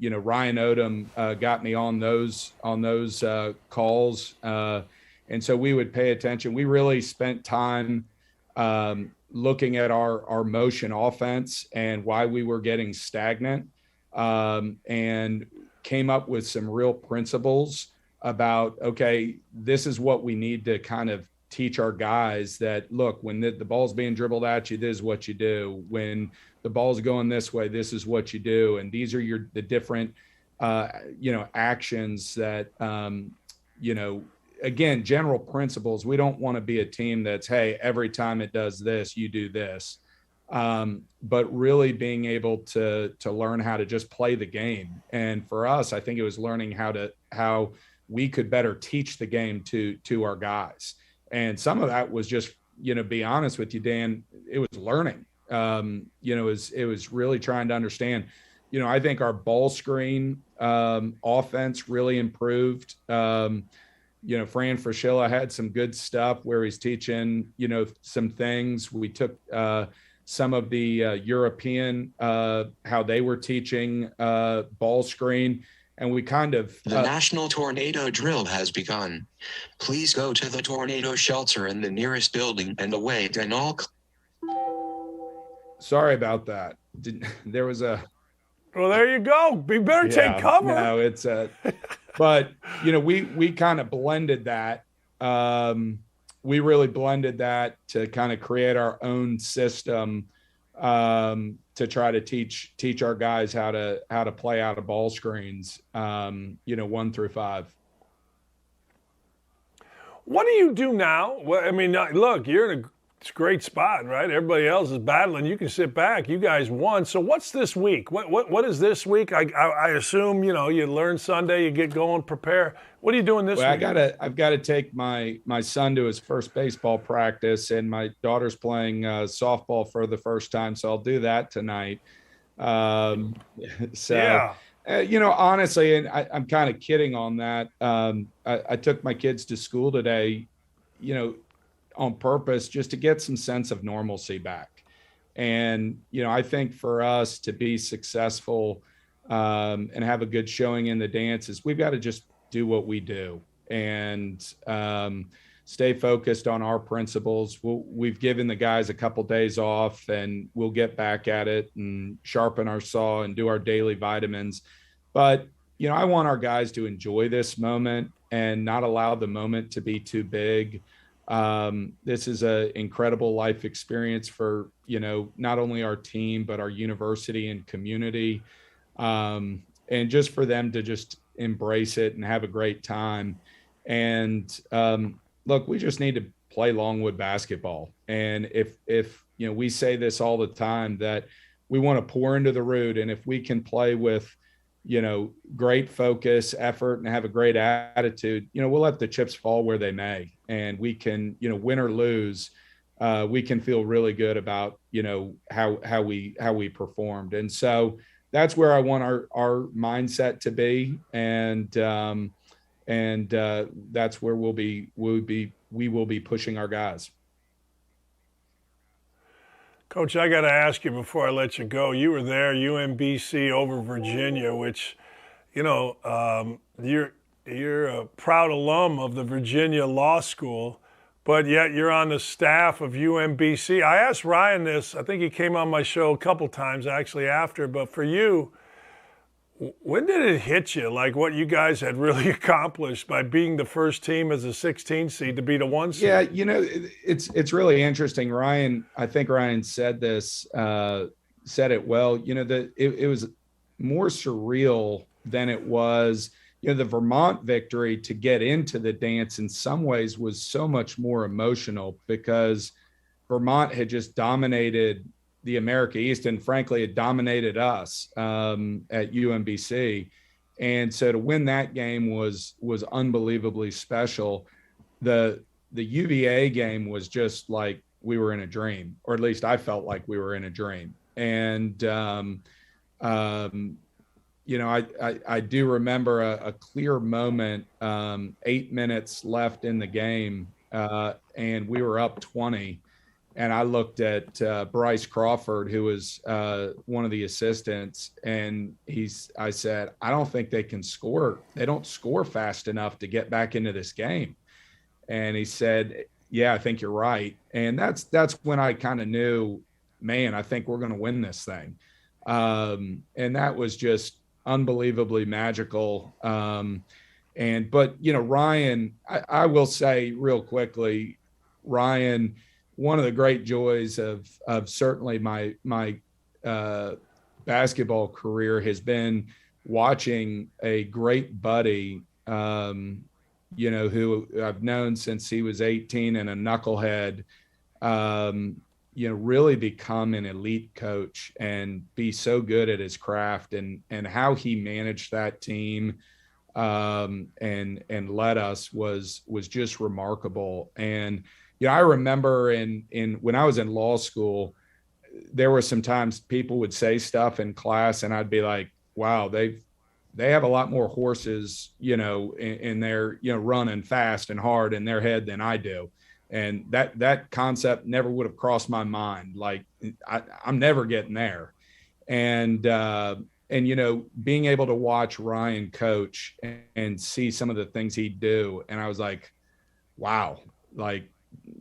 Odom got me on those calls. And so we would pay attention. We really spent time looking at our motion offense and why we were getting stagnant, and came up with some real principles about, okay, this is what we need to kind of teach our guys that, look, when the ball's being dribbled at you, this is what you do. When the ball's going this way, this is what you do. And these are the different, actions that, again, general principles. We don't want to be a team that's, hey, every time it does this, you do this. But really being able to learn how to just play the game. And for us, I think it was learning how we could better teach the game to our guys. And some of that was just, be honest with you, Dan, it was learning. It was really trying to understand. I think our ball screen offense really improved. Fran Fraschilla had some good stuff where he's teaching, some things. We took some of the European, how they were teaching ball screen. And we kind of... The National Tornado Drill has begun. Please go to the tornado shelter in the nearest building and await an all... Sorry about that. There was a... Well, there you go. We better take cover. No, it's but we kind of blended that. We really blended that to kind of create our own system to try to teach our guys how to play out of ball screens. 1 through 5. What do you do now? Well, I mean, look, you're in a great spot, right? Everybody else is battling. You can sit back. You guys won. So what's this week? What is this week? I assume, you learn Sunday, you get going, prepare. What are you doing this week? I've got to take my son to his first baseball practice, and my daughter's playing softball for the first time. So I'll do that tonight. Honestly, and I'm kind of kidding on that. I took my kids to school today, on purpose, just to get some sense of normalcy back. And, I think for us to be successful and have a good showing in the dances, we've got to just do what we do and stay focused on our principles. We've given the guys a couple days off, and we'll get back at it and sharpen our saw and do our daily vitamins. But, I want our guys to enjoy this moment and not allow the moment to be too big. This is an incredible life experience for, not only our team, but our university and community. And just for them to just embrace it and have a great time. And, look, we just need to play Longwood basketball. And if we say this all the time, that we want to pour into the root. And if we can play with, great focus, effort, and have a great attitude, we'll let the chips fall where they may. And we can, win or lose, we can feel really good about, how we performed. And so that's where I want our mindset to be. And that's where we will be pushing our guys. Coach, I got to ask you before I let you go. You were there, UMBC over Virginia, which, you're a proud alum of the Virginia Law School, but yet you're on the staff of UMBC. I asked Ryan this. I think he came on my show a couple times actually after. But for you, when did it hit you, like what you guys had really accomplished by being the first team as a 16 seed to beat a 1 seed? Yeah, it's really interesting. Ryan, I think Ryan said this, said it well. It was more surreal than it was. The Vermont victory to get into the dance in some ways was so much more emotional because Vermont had just dominated the America East, and frankly, it dominated us at UMBC. And so to win that game was unbelievably special. The UVA game was just like we were in a dream, or at least I felt like we were in a dream. And, I do remember a clear moment, 8 minutes left in the game, and we were up 20. And I looked at Bryce Crawford, who was one of the assistants, and I said, I don't think they can score. They don't score fast enough to get back into this game. And he said, yeah, I think you're right. And that's when I kind of knew, man, I think we're going to win this thing. And that was just unbelievably magical. But Ryan, I will say real quickly, Ryan, one of the great joys of certainly my basketball career has been watching a great buddy, who I've known since he was 18 and a knucklehead, really become an elite coach and be so good at his craft, and how he managed that team and led us was just remarkable. And I remember in when I was in law school, there were some times people would say stuff in class and I'd be like, wow, they have a lot more horses, in their, running fast and hard in their head than I do. And that concept never would have crossed my mind. Like I'm never getting there. And being able to watch Ryan coach and see some of the things he'd do. And I was like, wow, like,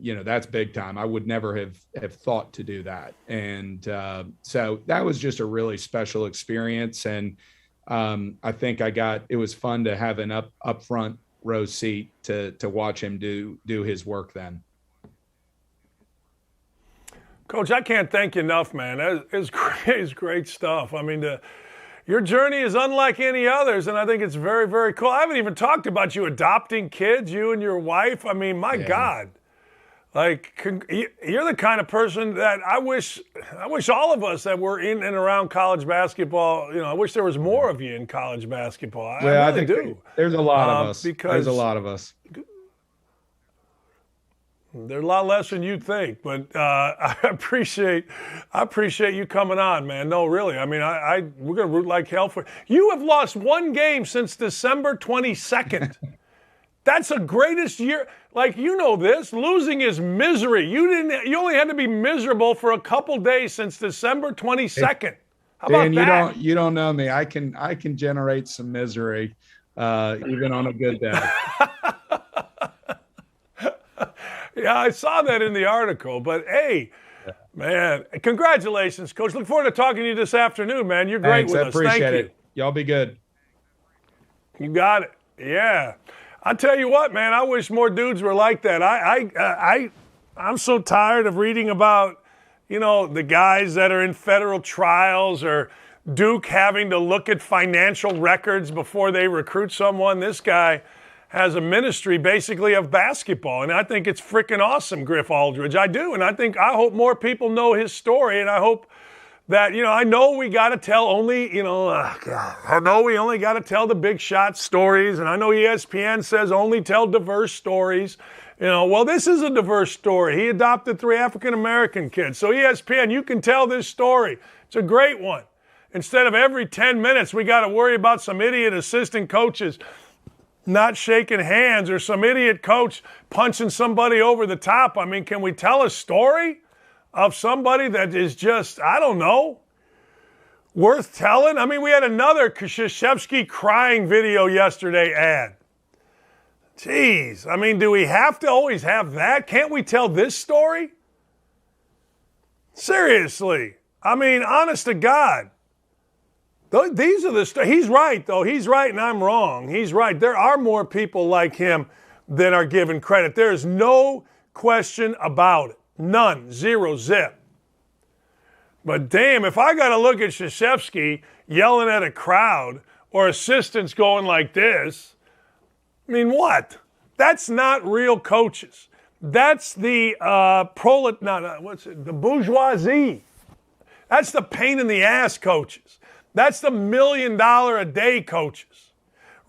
that's big time. I would never have thought to do that. And so that was just a really special experience. And I think it was fun to have an up front row seat to watch him do his work then. Coach, I can't thank you enough, man. It's great stuff. I mean, your journey is unlike any others, and I think it's very, very cool. I haven't even talked about you adopting kids, you and your wife. I mean, my God. Like, you're the kind of person that I wish all of us that were in and around college basketball, I wish there was more of you in college basketball. I think there's a lot of us. Because there's a lot of us. There's a lot less than you'd think, but I appreciate you coming on, man. No, really. I mean, we're going to root like hell for you. You have lost one game since December 22nd. That's the greatest year. Like, this. Losing is misery. You only had to be miserable for a couple days since December 22nd. How about that? You don't know me. I can generate some misery even on a good day. Yeah, I saw that in the article. But hey, man, congratulations, Coach. Look forward to talking to you this afternoon, man. You're great with us. Appreciate Thank it. Y'all be good. You got it. Yeah. I tell you what, man, I wish more dudes were like that. I'm so tired of reading about, the guys that are in federal trials or Duke having to look at financial records before they recruit someone. This guy has a ministry basically of basketball, and I think it's freaking awesome, Griff Aldrich. I do, and I hope more people know his story, and I hope that, I know we got to tell only, I know we only got to tell the big shot stories, and I know ESPN says only tell diverse stories. Well, this is a diverse story. He adopted 3 African-American kids. So ESPN, you can tell this story. It's a great one. Instead of every 10 minutes, we got to worry about some idiot assistant coaches not shaking hands or some idiot coach punching somebody over the top. I mean, can we tell a story of somebody that is just, I don't know, worth telling? I mean, we had another Krzyzewski crying video yesterday ad. Jeez, I mean, do we have to always have that? Can't we tell this story? Seriously. I mean, honest to God. These are the he's right, though. He's right and I'm wrong. He's right. There are more people like him than are given credit. There is no question about it. None. Zero. Zip. But damn, if I got to look at Krzyzewski yelling at a crowd or assistants going like this, I mean, what? That's not real coaches. That's the the bourgeoisie. That's the pain in the ass coaches. That's the $1 million a day coaches.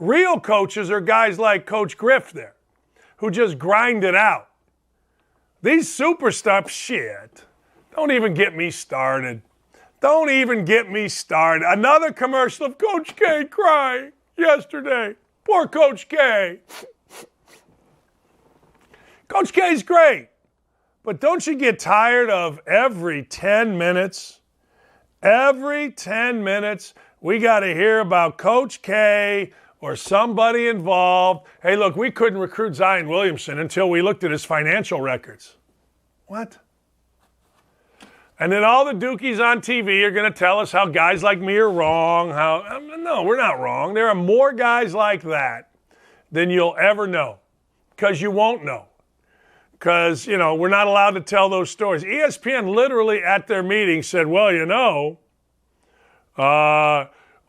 Real coaches are guys like Coach Griff there, who just grind it out. These superstars, shit. Don't even get me started. Don't even get me started. Another commercial of Coach K crying yesterday. Poor Coach K. Coach K's great. But don't you get tired of every 10 minutes? Every 10 minutes, we got to hear about Coach K or somebody involved. Hey, look, we couldn't recruit Zion Williamson until we looked at his financial records. What? And then all the dookies on TV are going to tell us how guys like me are wrong. No, we're not wrong. There are more guys like that than you'll ever know, because you won't know. because, we're not allowed to tell those stories. ESPN literally at their meeting said, well,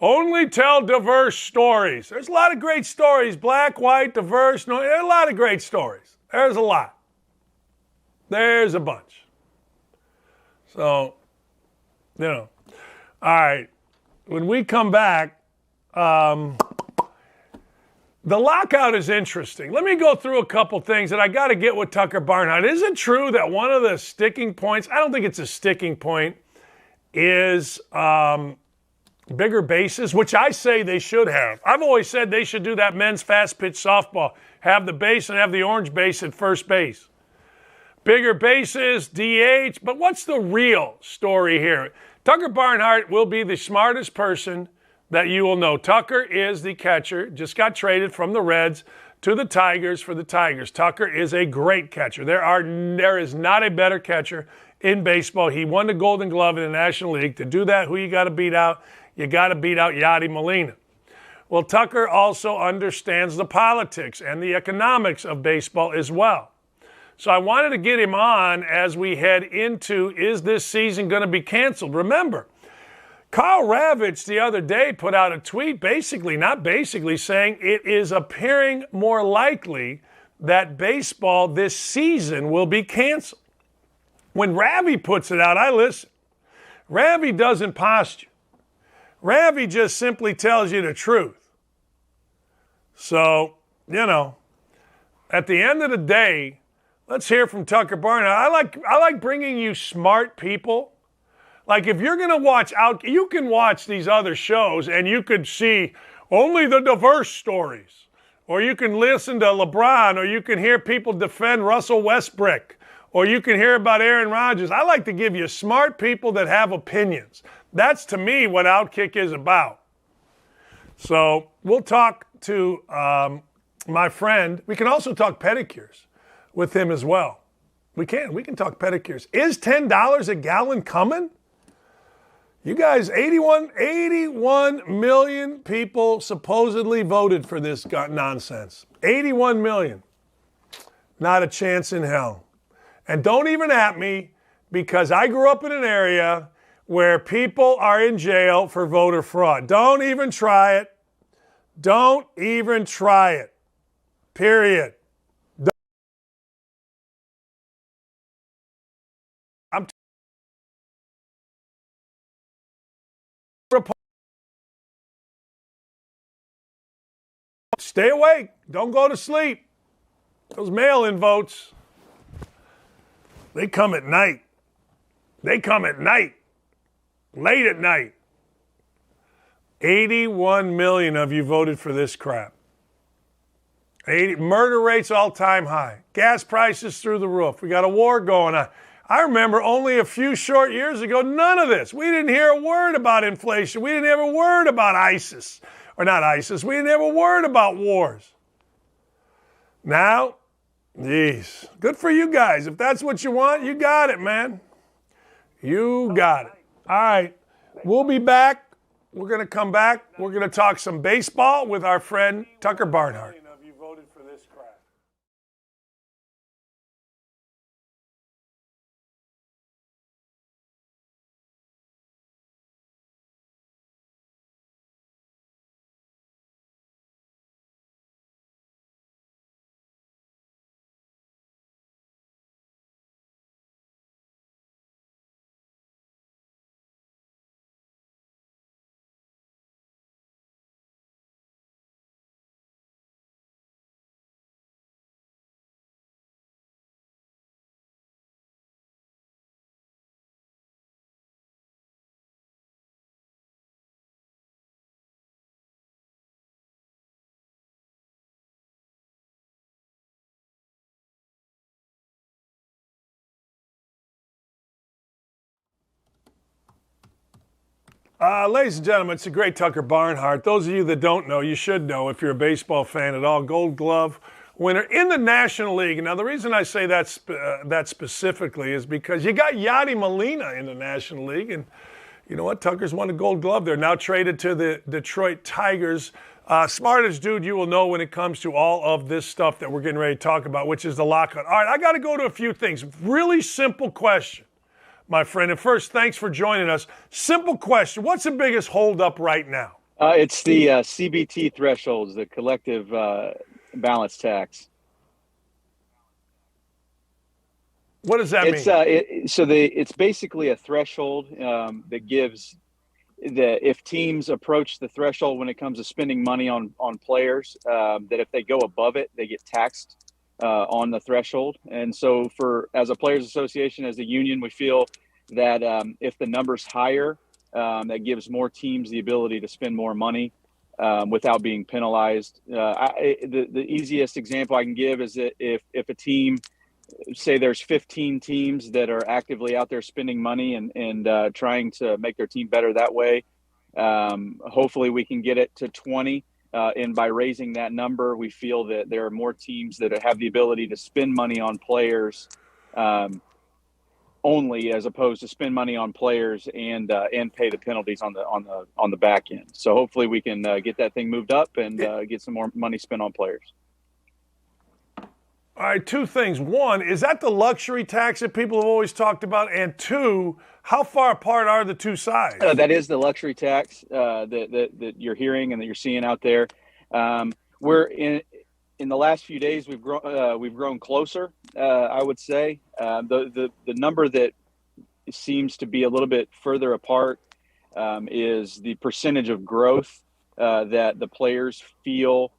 only tell diverse stories. There's a lot of great stories, black, white, diverse. No, there's a lot of great stories. There's a lot. There's a bunch. So, all right. When we come back, the lockout is interesting. Let me go through a couple things that I got to get with Tucker Barnhart. Is it true that one of the sticking points, I don't think it's a sticking point, is bigger bases, which I say they should have. I've always said they should do that men's fast pitch softball, have the base and have the orange base at first base. Bigger bases, DH, but what's the real story here? Tucker Barnhart will be the smartest person that you will know. Tucker is the catcher, just got traded from the Reds to the Tigers for the Tigers. Tucker is a great catcher. There is not a better catcher in baseball. He won the Golden Glove in the National League. To do that, who you got to beat out? You got to beat out Yadi Molina. Well, Tucker also understands the politics and the economics of baseball as well. So I wanted to get him on as we head into, is this season going to be canceled? Remember, Carl Ravitch the other day put out a tweet saying it is appearing more likely that baseball this season will be canceled. When Ravi puts it out, I listen. Ravi doesn't posture. Ravi just simply tells you the truth. So, at the end of the day, let's hear from Tucker Barnhart. I like bringing you smart people. Like if you're going to watch you can watch these other shows and you could see only the diverse stories. Or you can listen to LeBron, or you can hear people defend Russell Westbrook, or you can hear about Aaron Rodgers. I like to give you smart people that have opinions. That's, to me, what Outkick is about. So we'll talk to my friend. We can also talk pedicures with him as well. We can talk pedicures. Is $10 a gallon coming? You guys, 81 million people supposedly voted for this nonsense. 81 million. Not a chance in hell. And don't even at me, because I grew up in an area where people are in jail for voter fraud. Don't even try it. Don't even try it. Period. Stay awake. Don't go to sleep. Those mail-in votes, they come at night. They come at night. Late at night. 81 million of you voted for this crap. Murder rates all-time high. Gas prices through the roof. We got a war going on. I remember only a few short years ago, none of this. We didn't hear a word about inflation. We didn't hear a word about ISIS. Or not ISIS. We didn't have a word about wars. Now, geez, good for you guys. If that's what you want, you got it, man. You got it. All right, we'll be back. We're going to come back. We're going to talk some baseball with our friend Tucker Barnhart. You voted for this crap. Ladies and gentlemen, it's a great Tucker Barnhart. Those of you that don't know, you should know if you're a baseball fan at all. Gold Glove winner in the National League. Now, the reason I say that specifically is because you got Yadi Molina in the National League, and you know what? Tucker's won a Gold Glove. They're now traded to the Detroit Tigers. Smartest dude you will know when it comes to all of this stuff that we're getting ready to talk about, which is the lockout. All right, I got to go to a few things. Really simple question, my friend. And first, thanks for joining us. Simple question. What's the biggest holdup right now? It's the CBT thresholds, the collective balance tax. What does that mean? It's basically a threshold that gives if teams approach the threshold when it comes to spending money on players, that if they go above it, they get taxed on the threshold. And so as a players association, as a union, we feel that if the number's higher, that gives more teams the ability to spend more money without being penalized. The easiest example I can give is that if a team, say there's 15 teams that are actively out there spending money and trying to make their team better that way, hopefully we can get it to 20. And by raising that number, we feel that there are more teams that have the ability to spend money on players only, as opposed to spend money on players and pay the penalties on the back end. So hopefully we can get that thing moved up and get some more money spent on players. All right, two things. One, is that the luxury tax that people have always talked about? And two, how far apart are the two sides? That is the luxury tax that you're hearing and that you're seeing out there. We're in the last few days we've grown closer. I would say the number that seems to be a little bit further apart is the percentage of growth that the players feel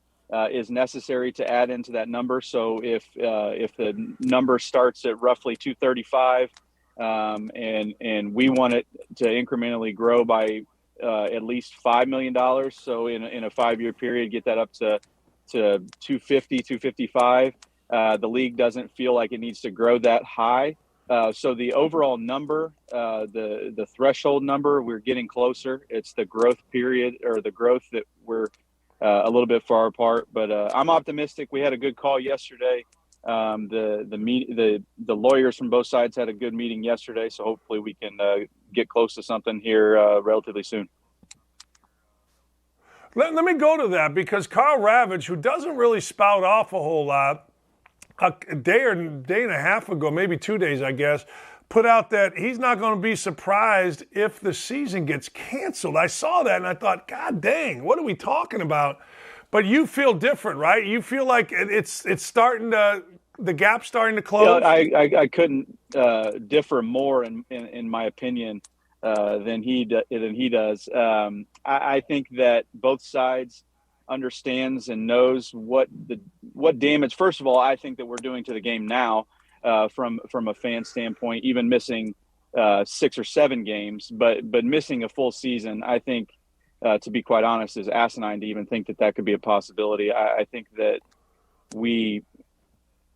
is necessary to add into that number. So if the number starts at roughly 235, and we want it to incrementally grow by at least $5 million, so in a 5-year period, get that up to 250, 255. The league doesn't feel like it needs to grow that high. So the overall number, the threshold number, we're getting closer. It's the growth period, or the growth that we're a little bit far apart, but I'm optimistic. We had a good call yesterday. The lawyers from both sides had a good meeting yesterday, so hopefully we can get close to something here relatively soon. Let me go to that, because Carl Ravitch, who doesn't really spout off a whole lot, a day and a half ago, maybe 2 days, I guess, put out that he's not going to be surprised if the season gets canceled. I saw that and I thought, God dang, what are we talking about? But you feel different, right? You feel like it's starting to, the gap's starting to close? I couldn't differ more in my opinion than he does. I think that both sides understands and knows what damage. First of all, I think that we're doing to the game now, from a fan standpoint, even missing 6 or 7 games, but missing a full season, I think, to be quite honest, is asinine to even think that could be a possibility. I think that we,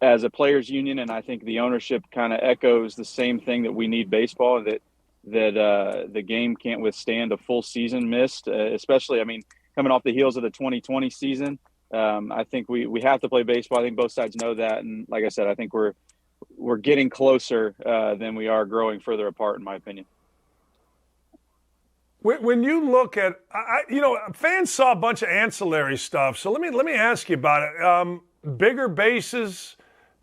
as a players union, and I think the ownership kind of echoes the same thing, that we need baseball, that the game can't withstand a full season missed, especially, I mean, coming off the heels of the 2020 season. I think we have to play baseball. I think both sides know that. And like I said, I think we're getting closer than we are growing further apart, in my opinion. When you look at, fans saw a bunch of ancillary stuff. So let me ask you about it. Bigger bases,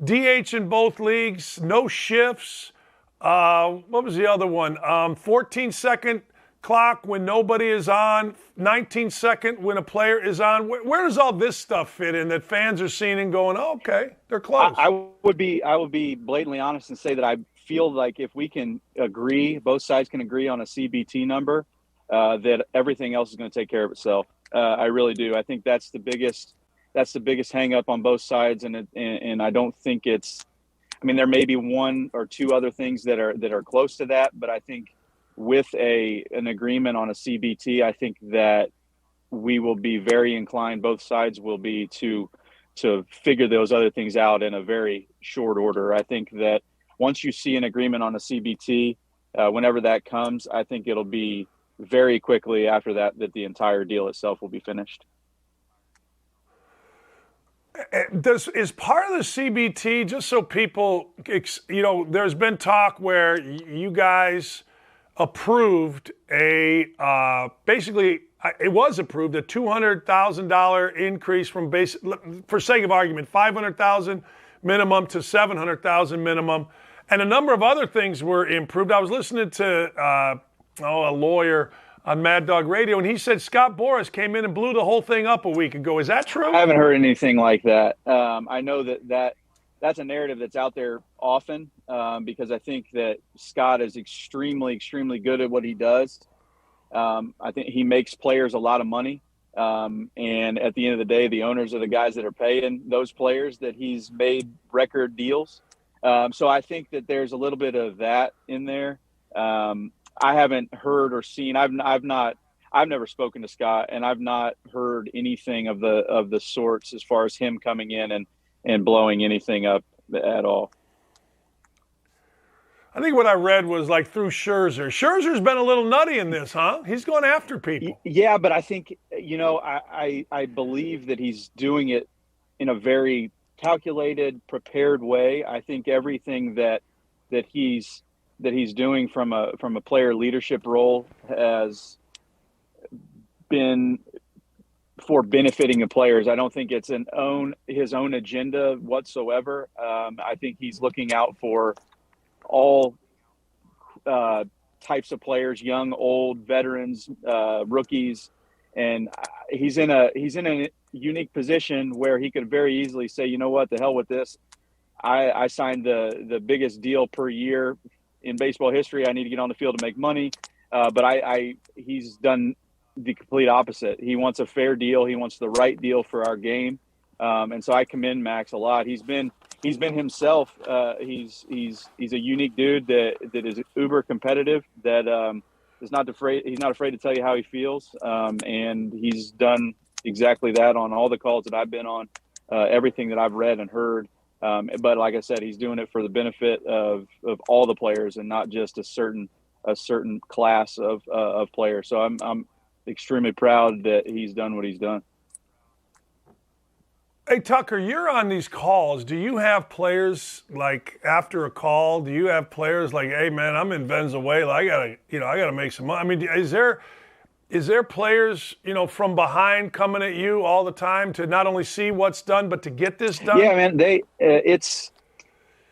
DH in both leagues, no shifts. What was the other one? 14-second clock when nobody is on, 19-second when a player is on. Where does all this stuff fit in that fans are seeing and going, oh, okay, they're close? I would be blatantly honest and say that I feel like if we can agree, both sides can agree on a CBT number, that everything else is going to take care of itself. I really do. I think that's the biggest hang up on both sides, and I don't think it's. I mean, there may be 1 or 2 other things that are close to that, but I think with an agreement on a CBT, I think that we will be very inclined, both sides will be, to figure those other things out in a very short order. I think that once you see an agreement on a CBT, whenever that comes, I think it'll be very quickly after that the entire deal itself will be finished. Is part of the CBT, just so people, there's been talk where you guys approved basically it was approved, a $200,000 increase from base, for sake of argument, $500,000 minimum to $700,000 minimum. And a number of other things were improved. I was listening to a lawyer on Mad Dog Radio, and he said Scott Boras came in and blew the whole thing up a week ago. Is that true? I haven't heard anything like that. I know that's a narrative that's out there often because I think that Scott is extremely, extremely good at what he does. I think he makes players a lot of money. And at the end of the day, the owners are the guys that are paying those players that he's made record deals. So I think that there's a little bit of that in there. I haven't heard or seen. I've never spoken to Scott, and I've not heard anything of the sorts as far as him coming in and blowing anything up at all. I think what I read was like through Scherzer. Scherzer's been a little nutty in this, huh? He's going after people. Yeah, but I think, I believe that he's doing it in a very calculated, prepared way. I think everything that he's doing from a player leadership role has been for benefiting the players. I don't think it's his own agenda whatsoever. I think he's looking out for all types of players, young, old, veterans, rookies, and he's in a unique position where he could very easily say, you know what, the hell with this. I signed the biggest deal per year in baseball history. I need to get on the field to make money. But he's done the complete opposite. He wants a fair deal. He wants the right deal for our game. And so I commend Max a lot. He's been himself. He's a unique dude that is uber competitive, that is not afraid. He's not afraid to tell you how he feels. And he's done exactly that on all the calls that I've been on, everything that I've read and heard. But like I said, he's doing it for the benefit of all the players and not just a certain class of players. So I'm extremely proud that he's done what he's done. Hey, Tucker, you're on these calls. Do you have players, like, after a call, do you have players like, hey, man, I'm in Venezuela. I gotta make some money. I mean, is there players, from behind coming at you all the time to not only see what's done, but to get this done? Yeah, man, it's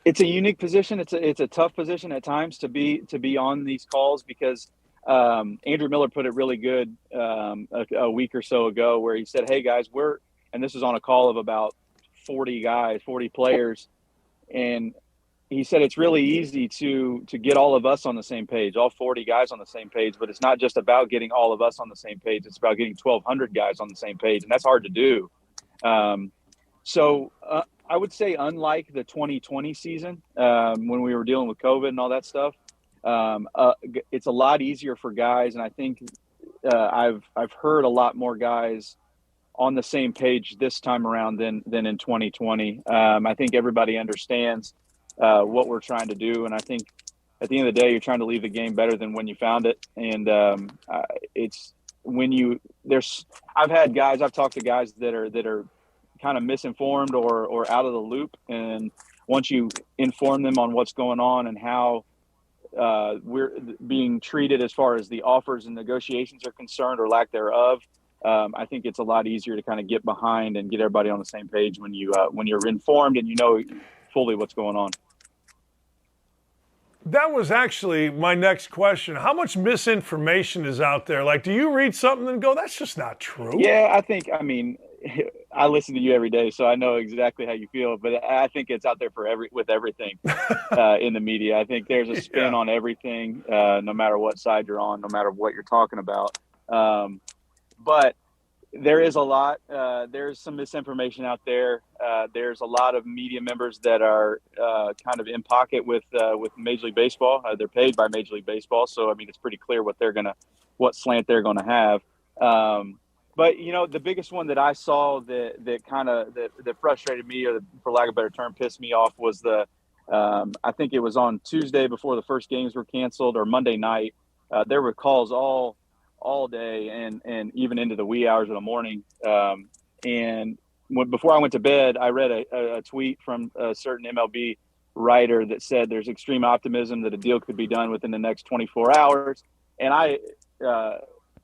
a unique position. It's a tough position at times to be on these calls because Andrew Miller put it really good a week or so ago where he said, hey, guys, and this is on a call of about 40 players. And he said, it's really easy to get all of us on the same page, all 40 guys on the same page, but it's not just about getting all of us on the same page. It's about getting 1,200 guys on the same page. And that's hard to do. So I would say unlike the 2020 season, when we were dealing with COVID and all that stuff, it's a lot easier for guys. And I think I've heard a lot more guys on the same page this time around than in 2020. I think everybody understands what we're trying to do. And I think at the end of the day, you're trying to leave the game better than when you found it. And I've talked to guys that are kind of misinformed or out of the loop. And once you inform them on what's going on and how we're being treated as far as the offers and negotiations are concerned or lack thereof, I think it's a lot easier to kind of get behind and get everybody on the same page when you're informed and you know fully what's going on. That was actually my next question. How much misinformation is out there? Like, do you read something and go, that's just not true? Yeah, I listen to you every day, so I know exactly how you feel, but I think it's out there with everything in the media. I think there's a spin on everything, no matter what side you're on, no matter what you're talking about. But there is a lot. There's some misinformation out there. There's a lot of media members that are kind of in pocket with Major League Baseball. They're paid by Major League Baseball, so I mean it's pretty clear what slant they're gonna have. But the biggest one that I saw that frustrated me, or for lack of a better term, pissed me off was I think it was on Tuesday before the first games were canceled, or Monday night. There were calls all day and even into the wee hours of the morning. And before I went to bed, I read a tweet from a certain MLB writer that said there's extreme optimism that a deal could be done within the next 24 hours. And I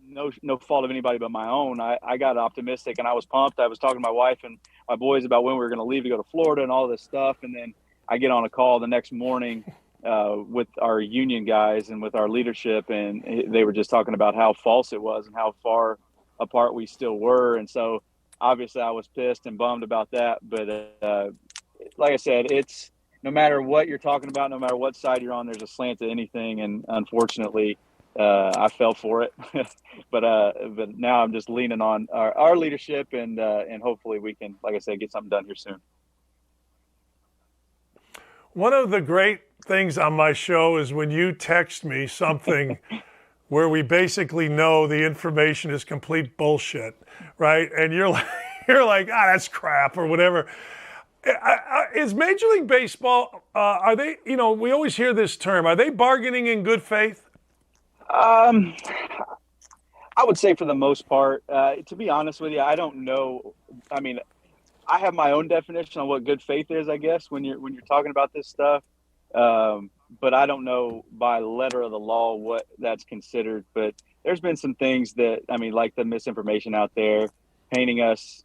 no fault of anybody but my own. I got optimistic and I was pumped. I was talking to my wife and my boys about when we were going to leave to go to Florida and all this stuff. And then I get on a call the next morning with our union guys and with our leadership, and they were just talking about how false it was and how far apart we still were. And so obviously I was pissed and bummed about that. But like I said, it's no matter what you're talking about, no matter what side you're on, there's a slant to anything. And unfortunately, I fell for it, but now I'm just leaning on our leadership, and hopefully we can, like I said, get something done here soon. One of the great things on my show is when you text me something where we basically know the information is complete bullshit, right? And you're like, that's crap or whatever. Is Major League Baseball, are they, we always hear this term, are they bargaining in good faith? I would say for the most part, to be honest with you, I don't know. I mean, I have my own definition on what good faith is, I guess, when you're talking about this stuff. But I don't know by letter of the law what that's considered. But there's been some things that, I mean, like the misinformation out there, painting us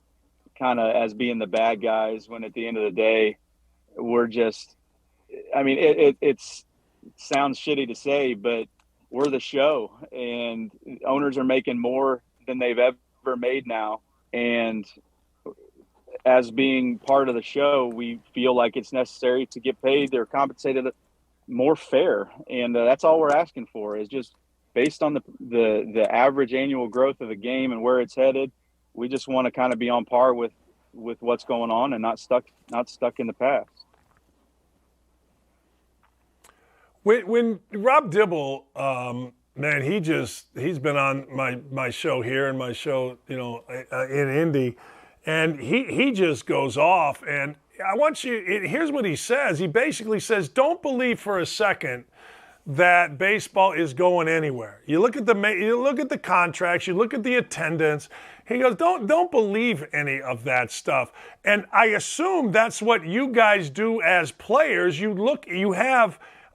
kind of as being the bad guys when at the end of the day, we're just, I mean, it sounds shitty to say, but we're the show, and owners are making more than they've ever made now. And as being part of the show, we feel like it's necessary to get paid or compensated more fair. And that's all we're asking for, is just based on the average annual growth of the game and where it's headed. We just want to kind of be on par with what's going on and not stuck in the past. When Rob Dibble, man, he's been on my show here and my show, in Indy, and he just goes off. And I want you, here's what he says. He basically says, don't believe for a second that baseball is going anywhere. You look at the contracts, you look at the attendance. He goes, don't believe any of that stuff. And I assume that's what you guys do as players.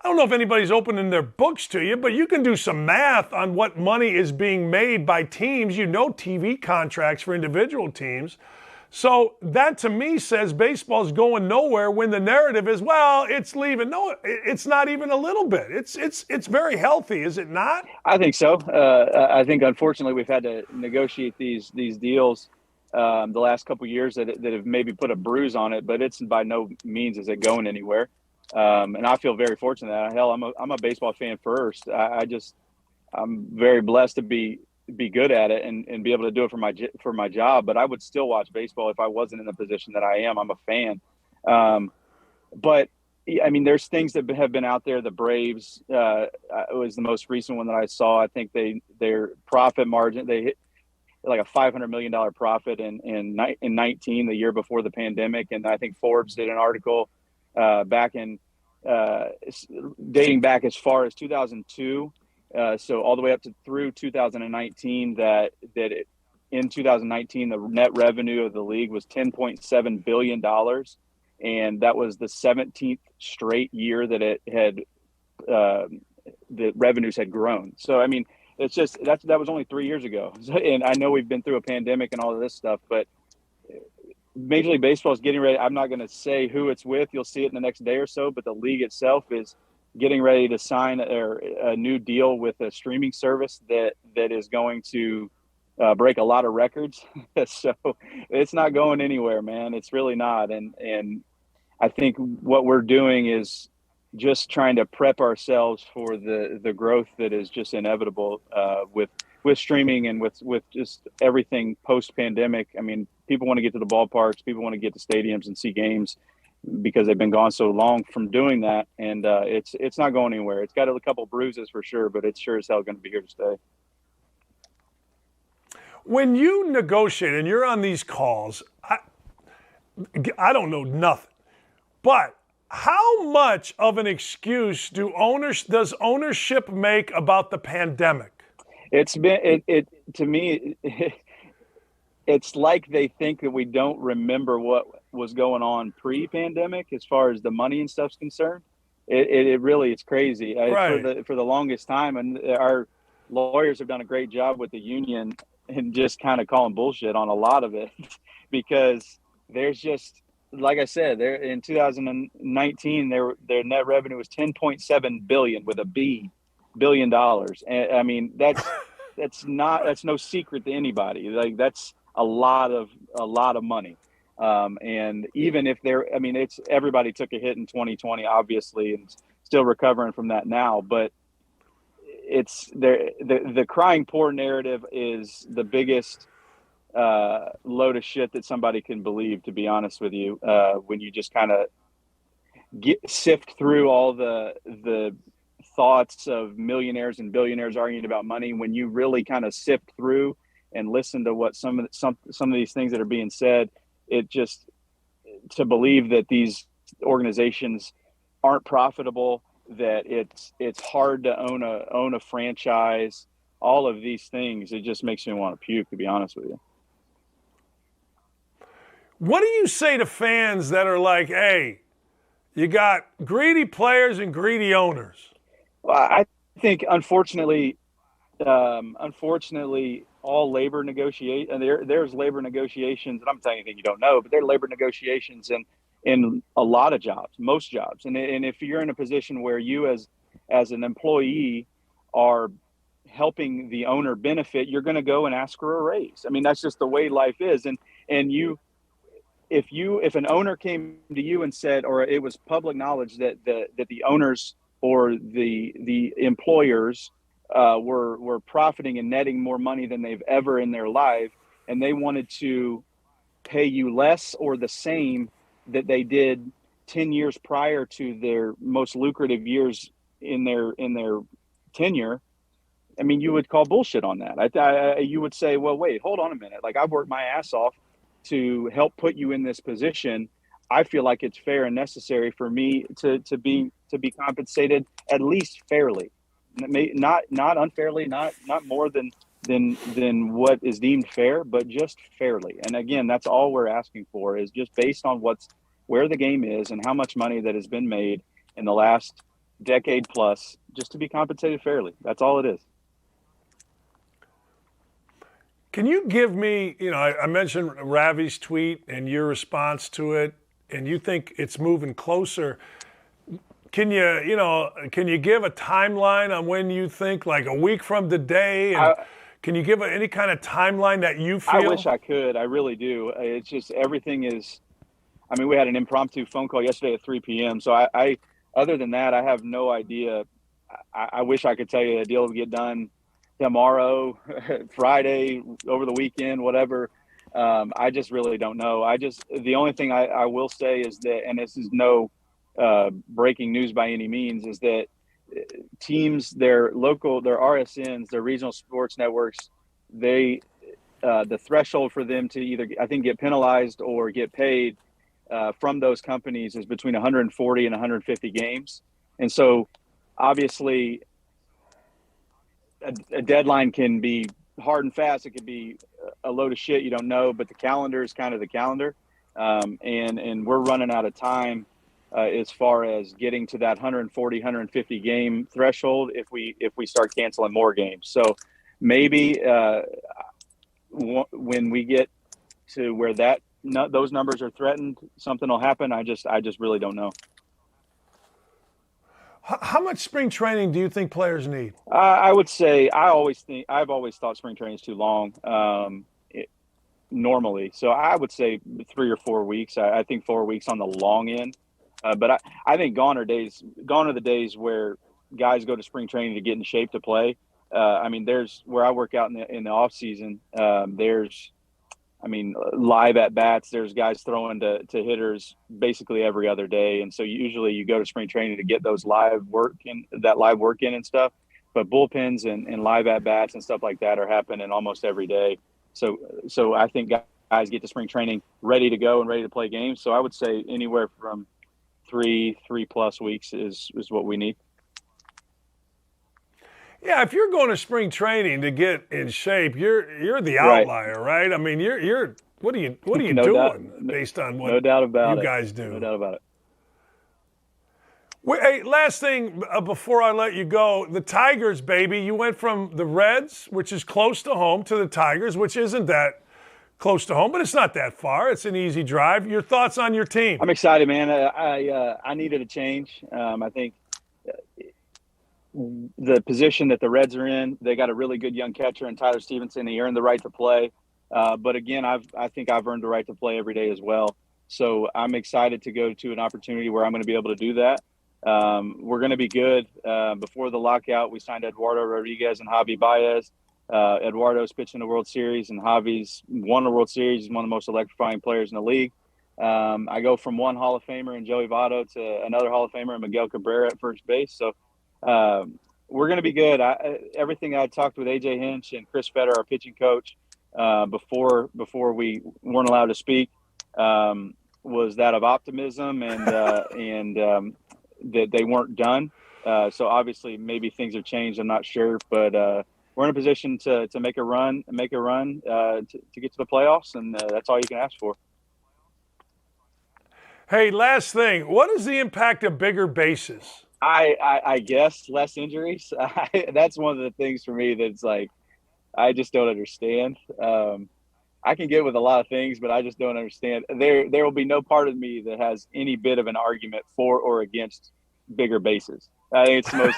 I don't know if anybody's opening their books to you, but you can do some math on what money is being made by teams. TV contracts for individual teams. So that to me says baseball's going nowhere when the narrative is, well, it's leaving. No, it's not even a little bit. It's very healthy, is it not? I think so. I think unfortunately we've had to negotiate these deals the last couple of years that have maybe put a bruise on it, but it's by no means is it going anywhere. And I feel very fortunate that hell, I'm a baseball fan first. I'm very blessed to be good at it and be able to do it for my job. But I would still watch baseball if I wasn't in the position that I am. I'm a fan. But I mean, there's things that have been out there. The Braves was the most recent one that I saw. I think their profit margin, they hit like a $500 million profit in 19, the year before the pandemic. And I think Forbes did an article dating back as far as 2002, so all the way up through 2019. In 2019, the net revenue of the league was $10.7 billion, and that was the 17th straight year that it had the revenues had grown. So I mean, it's just that was only 3 years ago, and I know we've been through a pandemic and all of this stuff, but Major League Baseball is getting ready. I'm not going to say who it's with. You'll see it in the next day or so. But the league itself is getting ready to sign a new deal with a streaming service that is going to break a lot of records. So it's not going anywhere, man. It's really not. And I think what we're doing is just trying to prep ourselves for the growth that is just inevitable with streaming and with just everything post-pandemic. I mean, people want to get to the ballparks. People want to get to stadiums and see games because they've been gone so long from doing that. And it's not going anywhere. It's got a couple bruises for sure, but it's sure as hell going to be here to stay. When you negotiate and you're on these calls, I don't know nothing, but how much of an excuse does ownership make about the pandemic? It's been to me. It's like they think that we don't remember what was going on pre-pandemic as far as the money and stuff's concerned. It really, it's crazy. Right. For the longest time, and our lawyers have done a great job with the union and just kind of calling bullshit on a lot of it because there's just, like I said, there in 2019, their net revenue was 10.7 billion with a B, $billion. And I mean, that's no secret to anybody. Like that's a lot of money. And even if it's everybody took a hit in 2020, obviously, and still recovering from that now, but it's the crying poor narrative is the biggest load of shit that somebody can believe, to be honest with you, when you just kind of sift through all the thoughts of millionaires and billionaires arguing about money. When you really kind of sift through and listen to what some of these things that are being said, it just, to believe that these organizations aren't profitable, that it's hard to own a franchise, all of these things, it just makes me want to puke, to be honest with you. What do you say to fans that are like, hey, you got greedy players and greedy owners? Well, I think, unfortunately, all labor and there's labor negotiations, and I'm telling you anything you don't know, but there are labor negotiations in a lot of jobs, most jobs. And if you're in a position where you as an employee are helping the owner benefit, you're going to go and ask for a raise. I mean, that's just the way life is. And if an owner came to you and said, or it was public knowledge that the owners or the employers were profiting and netting more money than they've ever in their life, and they wanted to pay you less or the same that they did 10 years prior to their most lucrative years in their tenure, I mean, you would call bullshit on that. You would say, well, wait, hold on a minute. Like, I've worked my ass off to help put you in this position. I feel like it's fair and necessary for me to be compensated at least fairly, not unfairly, not more than what is deemed fair, but just fairly. And again, that's all we're asking for, is just based on where the game is and how much money that has been made in the last decade plus, just to be compensated fairly. That's all it is. Can you give me, I mentioned Ravi's tweet and your response to it, and you think it's moving closer. Can you give a timeline on when you think, like a week from today? And can you give any kind of timeline that you feel? I wish I could. I really do. It's just everything is. I mean, we had an impromptu phone call yesterday at 3 p.m. So I other than that, I have no idea. I wish I could tell you the deal will get done tomorrow, Friday, over the weekend, whatever. I just really don't know. The only thing I will say is that, and this is no breaking news by any means, is that teams, their RSNs, their regional sports networks, the threshold for them to either, I think, get penalized or get paid from those companies is between 140 and 150 games. And so obviously a deadline can be hard and fast. It could be a load of shit you don't know, but the calendar is kind of the calendar. And we're running out of time as far as getting to that 140, 150 game threshold if we start canceling more games. So maybe when we get to where those numbers are threatened, something will happen. I just really don't know. How much spring training do you think players need? I would say I've always thought spring training is too long normally. So I would say 3 or 4 weeks. I think 4 weeks on the long end. But I think gone are the days where guys go to spring training to get in shape to play. I mean, there's where I work out in the off season. There's live at bats. There's guys throwing to hitters basically every other day, and so usually you go to spring training to get those live work in and stuff. But bullpens and live at bats and stuff like that are happening almost every day. So I think guys get to spring training ready to go and ready to play games. So I would say anywhere from 3+ weeks is what we need. Yeah, if you're going to spring training to get in shape, you're the outlier, right? I mean, you're what are you doing based on what no doubt about you it. guys do? No doubt about it. Wait, hey, last thing before I let you go, the Tigers, baby. You went from the Reds, which is close to home, to the Tigers, which isn't that close to home, but it's not that far. It's an easy drive. Your thoughts on your team? I'm excited, man. I needed a change. I think the position that the Reds are in, they got a really good young catcher in Tyler Stevenson. He earned the right to play. But again, I think I've earned the right to play every day as well. So I'm excited to go to an opportunity where I'm going to be able to do that. We're going to be good. Before the lockout, we signed Eduardo Rodriguez and Javi Baez. Eduardo's pitching the World Series, and Javi's won the World Series. He's one of the most electrifying players in the league. I go from one Hall of Famer in Joey Votto to another Hall of Famer in Miguel Cabrera at first base. So we're going to be good. Everything I talked with AJ Hinch and Chris Fetter, our pitching coach, before we weren't allowed to speak, was that of optimism and that they weren't done. So obviously maybe things have changed. I'm not sure, but we're in a position to make a run to get to the playoffs, and that's all you can ask for. Hey, last thing. What is the impact of bigger bases? I guess less injuries. That's one of the things for me that's like, I just don't understand. I can get with a lot of things, but I just don't understand. There will be no part of me that has any bit of an argument for or against bigger bases. I think it's the most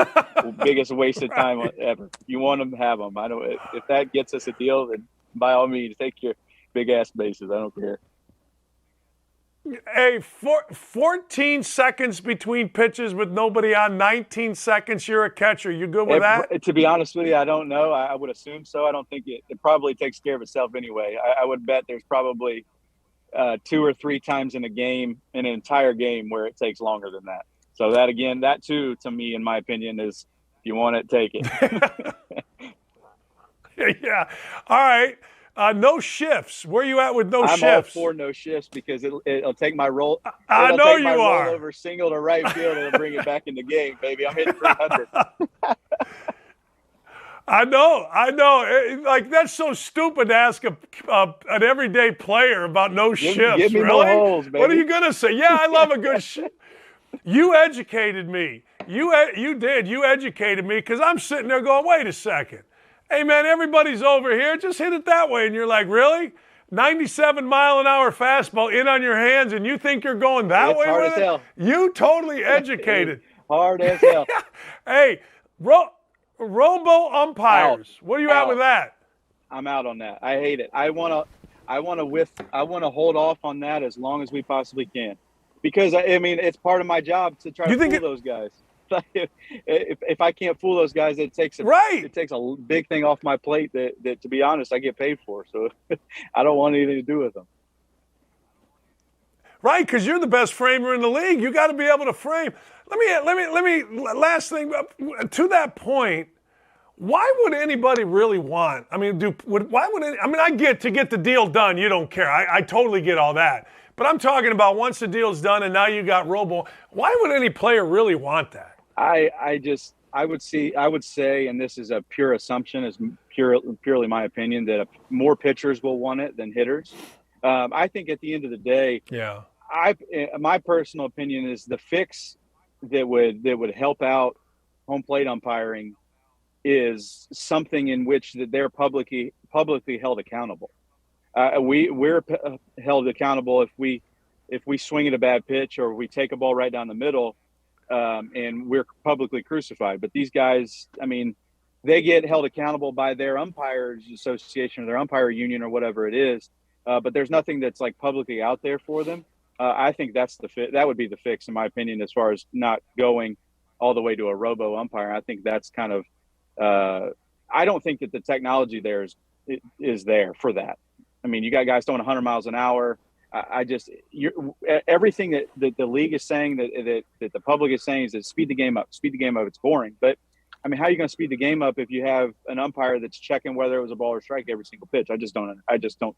biggest waste of time ever. You want them, have them. I don't. If that gets us a deal, then by all means, take your big ass bases. I don't care. Hey, 14 seconds between pitches with nobody on, 19 seconds, you're a catcher. You good with that? To be honest with you, I don't know. I would assume so. I don't think it probably takes care of itself anyway. I would bet there's probably 2 or 3 times in an entire game where it takes longer than that. So that too, to me, in my opinion, is if you want it, take it. Yeah. All right. No shifts. Where are you at with no shifts? I'm all for no shifts because it'll take my roll. I know you are. Rollover single to right field and it'll bring it back in the game, baby. I'm hitting 300. I know. Like, that's so stupid to ask an everyday player about no shifts. Give me really? no holes, baby. What are you gonna say? Yeah, I love a good shift. You educated me. You did. You educated me because I'm sitting there going, wait a second. Hey, man, everybody's over here. Just hit it that way. And you're like, really? 97-mile-an-hour fastball in on your hands, and you think you're going that way with it? Hell. You totally educated. Hard as hell. Hey, robo umpires. What are you at with that? I'm out on that. I hate it. I want to hold off on that as long as we possibly can, because I mean it's part of my job to try to fool those guys. If I can't fool those guys, it takes a big thing off my plate that to be honest, I get paid for. So I don't want anything to do with them. Right, because you're the best framer in the league. You got to be able to frame. Let me. Last thing to that point. Why would anybody really want? I mean, I get to get the deal done. You don't care. I totally get all that. But I'm talking about once the deal's done and now you got robo. Why would any player really want that? I would say, and this is a pure assumption, is purely my opinion, that more pitchers will want it than hitters. I think at the end of the day, my personal opinion is the fix that would help out home plate umpiring is something in which that they're publicly held accountable. We're held accountable if we swing at a bad pitch or we take a ball right down the middle. And we're publicly crucified. But these guys, I mean, they get held accountable by their umpires association or their umpire union or whatever it is. But there's nothing that's like publicly out there for them. I think that would be the fix, in my opinion, as far as not going all the way to a robo umpire. I think that's kind of I don't think that the technology there is there for that. I mean, you got guys throwing 100 miles an hour. Everything that the league is saying, that the public is saying, is that speed the game up. It's boring. But I mean, how are you going to speed the game up if you have an umpire that's checking whether it was a ball or strike every single pitch? I just don't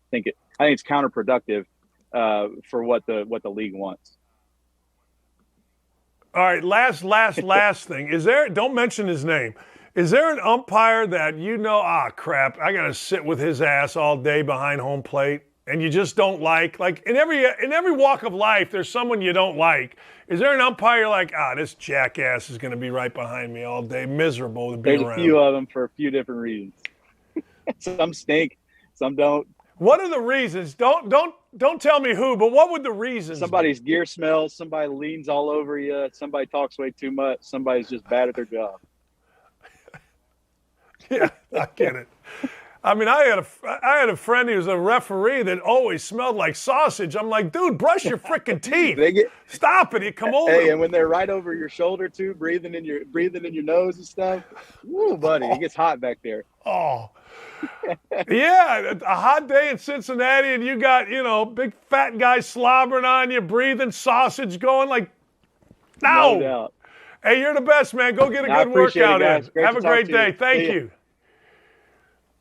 think it. I think it's counterproductive for what the league wants. All right, last thing. Is there? Don't mention his name. Is there an umpire that crap, I got to sit with his ass all day behind home plate? and you just don't like in every walk of life, there's someone you don't like. Is there an umpire like, this jackass is going to be right behind me all day, miserable to be There's around? a few of them for a few different reasons. Some stink, some don't. What are the reasons? Don't tell me who, but what would the reasons Somebody's be? gear smells, somebody leans all over you, somebody talks way too much, somebody's just bad at their job. Yeah, I get it. I mean, I had a friend who was a referee that always smelled like sausage. I'm like, dude, brush your freaking teeth. Stop it. You come over. Hey, and when they're right over your shoulder too, breathing in your nose and stuff. Woo, buddy, it gets hot back there. Oh. Yeah, a hot day in Cincinnati, and you got, big fat guy slobbering on you, breathing sausage going like, no. doubt. Hey, you're the best, man. Go get a good workout in. Have a great day. Thank you.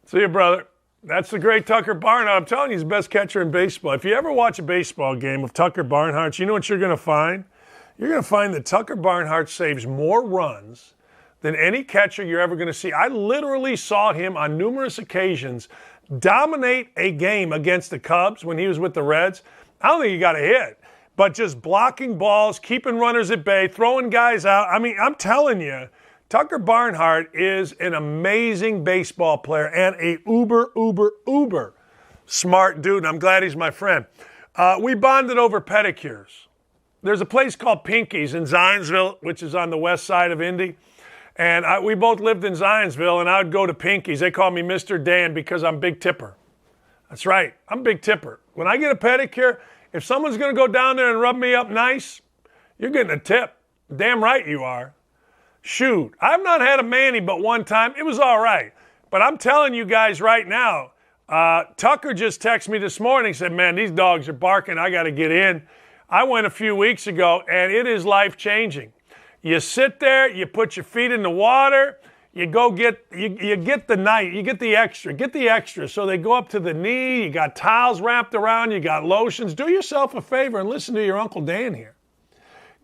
See you, brother. That's the great Tucker Barnhart. I'm telling you, he's the best catcher in baseball. If you ever watch a baseball game of Tucker Barnhart, you know what you're going to find? You're going to find that Tucker Barnhart saves more runs than any catcher you're ever going to see. I literally saw him on numerous occasions dominate a game against the Cubs when he was with the Reds. I don't think he got a hit, but just blocking balls, keeping runners at bay, throwing guys out. I mean, I'm telling you, Tucker Barnhart is an amazing baseball player and a uber smart dude, and I'm glad he's my friend. We bonded over pedicures. There's a place called Pinky's in Zionsville, which is on the west side of Indy. And we both lived in Zionsville, and I would go to Pinky's. They call me Mr. Dan because I'm Big Tipper. That's right. I'm Big Tipper. When I get a pedicure, if someone's going to go down there and rub me up nice, you're getting a tip. Damn right you are. Shoot, I've not had a mani but one time. It was all right. But I'm telling you guys right now, Tucker just texted me this morning, said, man, these dogs are barking. I got to get in. I went a few weeks ago, and it is life-changing. You sit there, you put your feet in the water, you go get the extra. So they go up to the knee, you got towels wrapped around, you got lotions. Do yourself a favor and listen to your Uncle Dan here.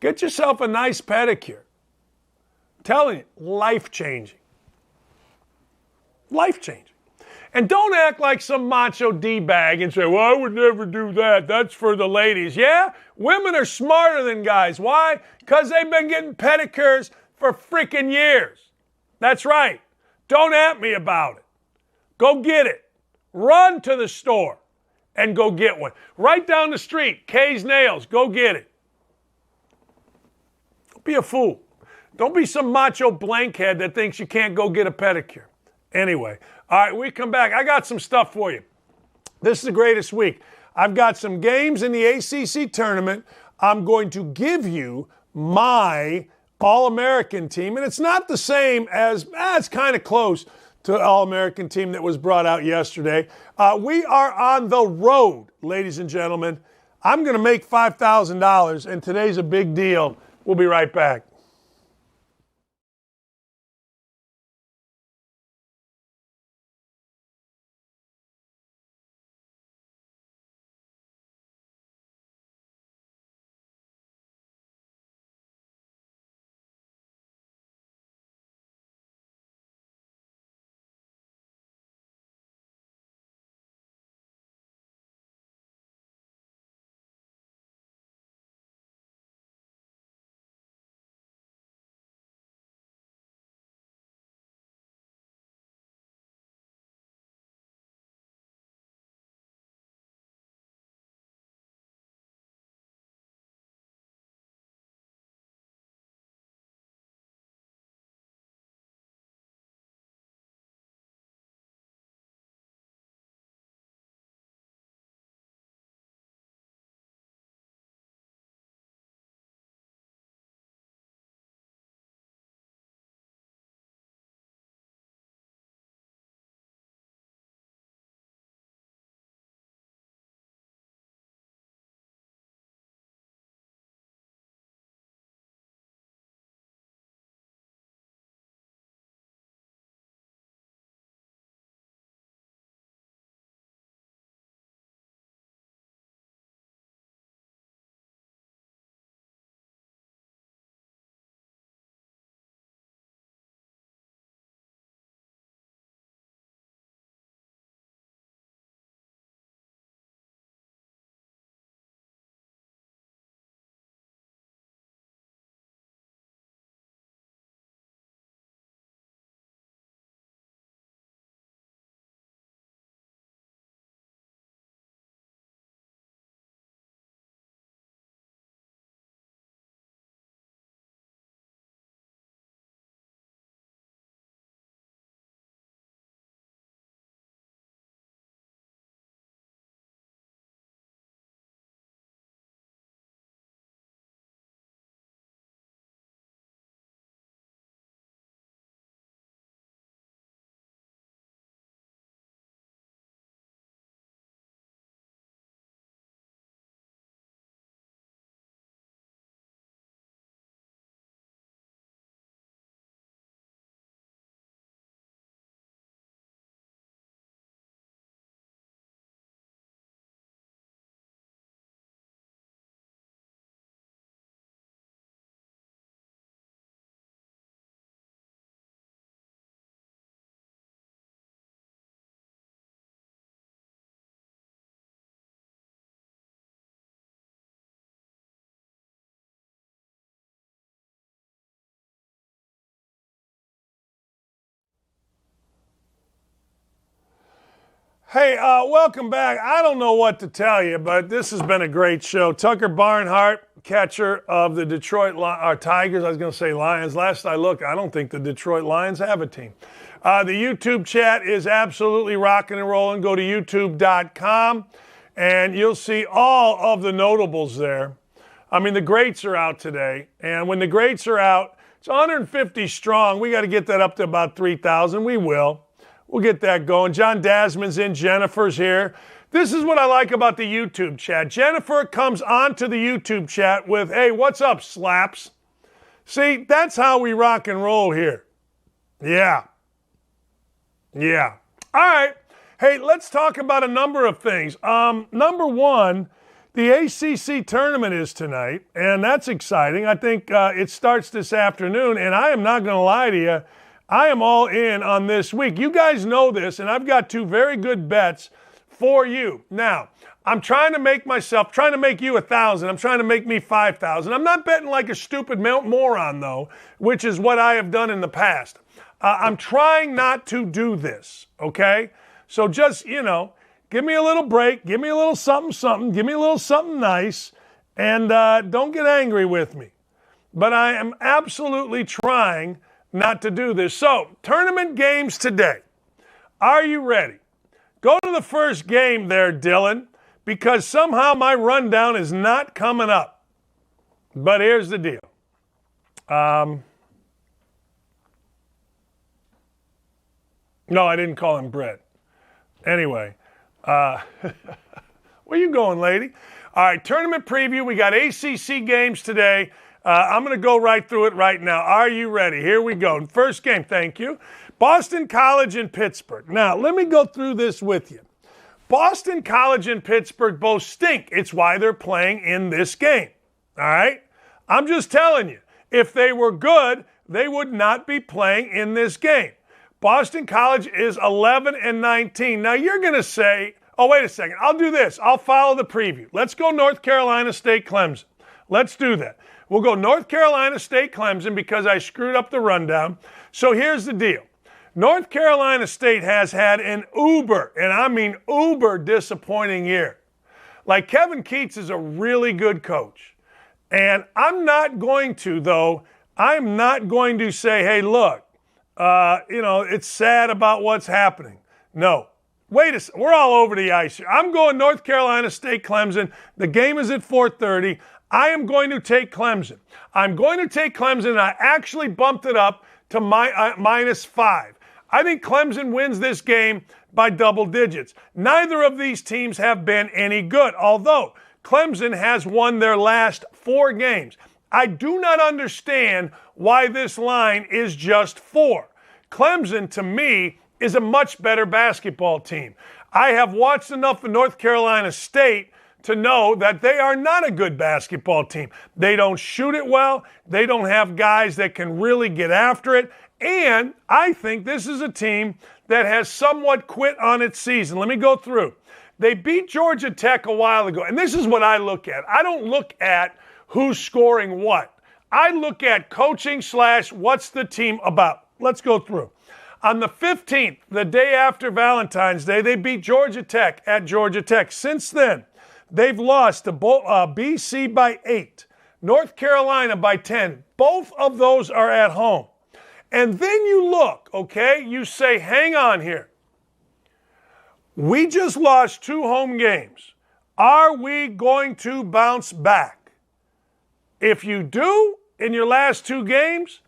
Get yourself a nice pedicure. I'm telling you, life-changing. Life-changing. And don't act like some macho D-bag and say, well, I would never do that. That's for the ladies. Yeah, women are smarter than guys. Why? Because they've been getting pedicures for freaking years. That's right. Don't at me about it. Go get it. Run to the store and go get one. Right down the street, Kay's Nails. Go get it. Don't be a fool. Don't be some macho blankhead that thinks you can't go get a pedicure. Anyway, all right, we come back. I got some stuff for you. This is the greatest week. I've got some games in the ACC tournament. I'm going to give you my All-American team, and it's not the same as, it's kind of close to the All-American team that was brought out yesterday. We are on the road, ladies and gentlemen. I'm going to make $5,000, and today's a big deal. We'll be right back. Hey, welcome back. I don't know what to tell you, but this has been a great show. Tucker Barnhart, catcher of the Detroit Tigers. I was going to say Lions. Last I looked, I don't think the Detroit Lions have a team. The YouTube chat is absolutely rocking and rolling. Go to youtube.com, and you'll see all of the notables there. I mean, the greats are out today, and when the greats are out, it's 150 strong. We got to get that up to about 3,000. We will. We'll get that going. John Dasman's in. Jennifer's here. This is what I like about the YouTube chat. Jennifer comes onto the YouTube chat with, hey, what's up, slaps? See, that's how we rock and roll here. Yeah. All right. Hey, let's talk about a number of things. Number one, the ACC tournament is tonight, and that's exciting. I think it starts this afternoon, and I am not going to lie to you. I am all in on this week. You guys know this, and I've got two very good bets for you. Now, I'm trying to make you 1,000. I'm trying to make me 5,000. I'm not betting like a stupid moron, though, which is what I have done in the past. I'm trying not to do this, okay? So just, give me a little break. Give me a little something. Give me a little something nice, and don't get angry with me. But I am absolutely trying not to do this. So, tournament games today. Are you ready? Go to the first game there, Dylan, because somehow my rundown is not coming up. But here's the deal. No, I didn't call him Brett. Anyway, where you going, lady? All right, tournament preview. We got ACC games today. I'm going to go right through it right now. Are you ready? Here we go. First game, thank you. Boston College and Pittsburgh. Now, let me go through this with you. Boston College and Pittsburgh both stink. It's why they're playing in this game. All right? I'm just telling you, if they were good, they would not be playing in this game. Boston College is 11-19. Now, you're going to say, oh, wait a second. I'll do this. I'll follow the preview. Let's go North Carolina State, Clemson. Let's do that. We'll go North Carolina State, Clemson because I screwed up the rundown. So here's the deal. North Carolina State has had an uber, and I mean uber disappointing year. Like Kevin Keats is a really good coach. And I'm not going to say, hey, look, it's sad about what's happening. No. Wait a second. We're all over the ice here. I'm going North Carolina State, Clemson. The game is at 4:30. I am going to take Clemson. I'm going to take Clemson, and I actually bumped it up to -5. I think Clemson wins this game by double digits. Neither of these teams have been any good, although Clemson has won their last 4 games. I do not understand why this line is just 4. Clemson, to me, is a much better basketball team. I have watched enough of North Carolina State to know that they are not a good basketball team. They don't shoot it well. They don't have guys that can really get after it. And I think this is a team that has somewhat quit on its season. Let me go through. They beat Georgia Tech a while ago. And this is what I look at. I don't look at who's scoring what. I look at coaching / what's the team about. Let's go through. On the 15th, the day after Valentine's Day, they beat Georgia Tech at Georgia Tech. Since then, they've lost to BC by 8, North Carolina by 10. Both of those are at home. And then you look, okay, you say, hang on here. We just lost 2 home games. Are we going to bounce back? If you do in your last 2 games,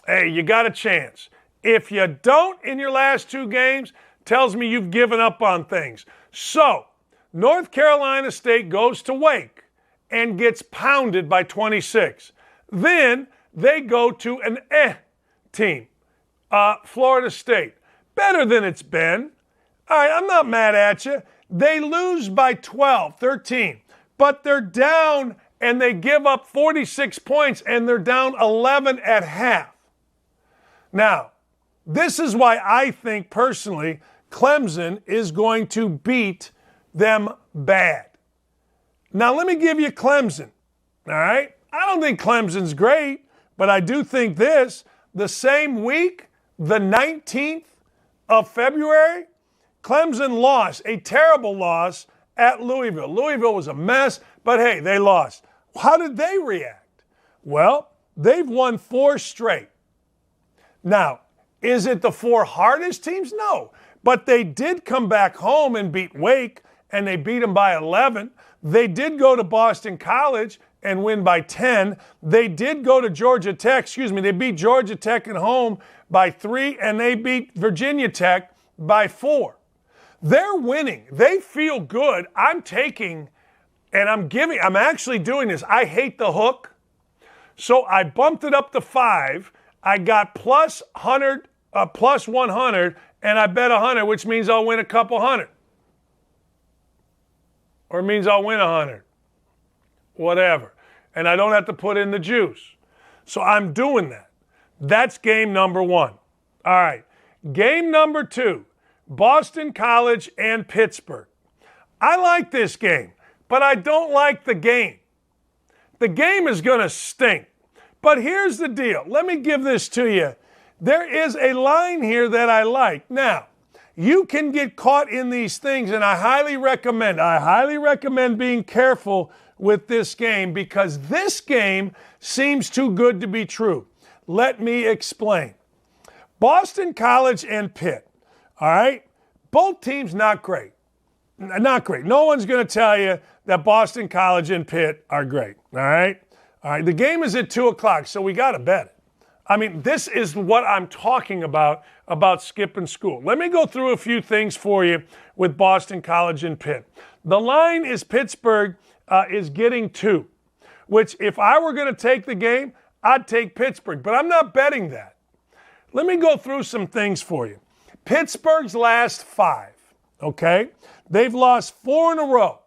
hey, you got a chance. If you don't in your last 2 games, tells me you've given up on things. So, North Carolina State goes to Wake and gets pounded by 26. Then they go to an team, Florida State. Better than it's been. All right, I'm not mad at you. They lose by 12, 13, but they're down and they give up 46 points and they're down 11 at half. Now, this is why I think personally Clemson is going to beat them bad. Now, let me give you Clemson, all right? I don't think Clemson's great, but I do think this. The same week, the 19th of February, Clemson lost, a terrible loss at Louisville. Louisville was a mess, but hey, they lost. How did they react? Well, they've won 4 straight. Now, is it the 4 hardest teams? No. But they did come back home and beat Wake, and they beat them by 11. They did go to Boston College and win by 10. They did go to Georgia Tech. They beat Georgia Tech at home by 3, and they beat Virginia Tech by 4. They're winning. They feel good. I'm actually doing this. I hate the hook. So I bumped it up to 5. I got plus 100, and I bet 100, which means I'll win a couple hundred. Or it means I'll win 100. Whatever. And I don't have to put in the juice. So I'm doing that. That's game number 1. All right. Game number 2, Boston College and Pittsburgh. I like this game, but I don't like the game. The game is going to stink. But here's the deal. Let me give this to you. There is a line here that I like. Now, you can get caught in these things, and I highly recommend being careful with this game because this game seems too good to be true. Let me explain. Boston College and Pitt, all right? Both teams not great. Not great. No one's going to tell you that Boston College and Pitt are great, all right? All right, the game is at 2 o'clock, so we got to bet it. I mean, this is what I'm talking about skipping school. Let me go through a few things for you with Boston College and Pitt. The line is Pittsburgh is getting 2, which if I were going to take the game, I'd take Pittsburgh, but I'm not betting that. Let me go through some things for you. Pittsburgh's last 5, okay? They've lost 4 in a row.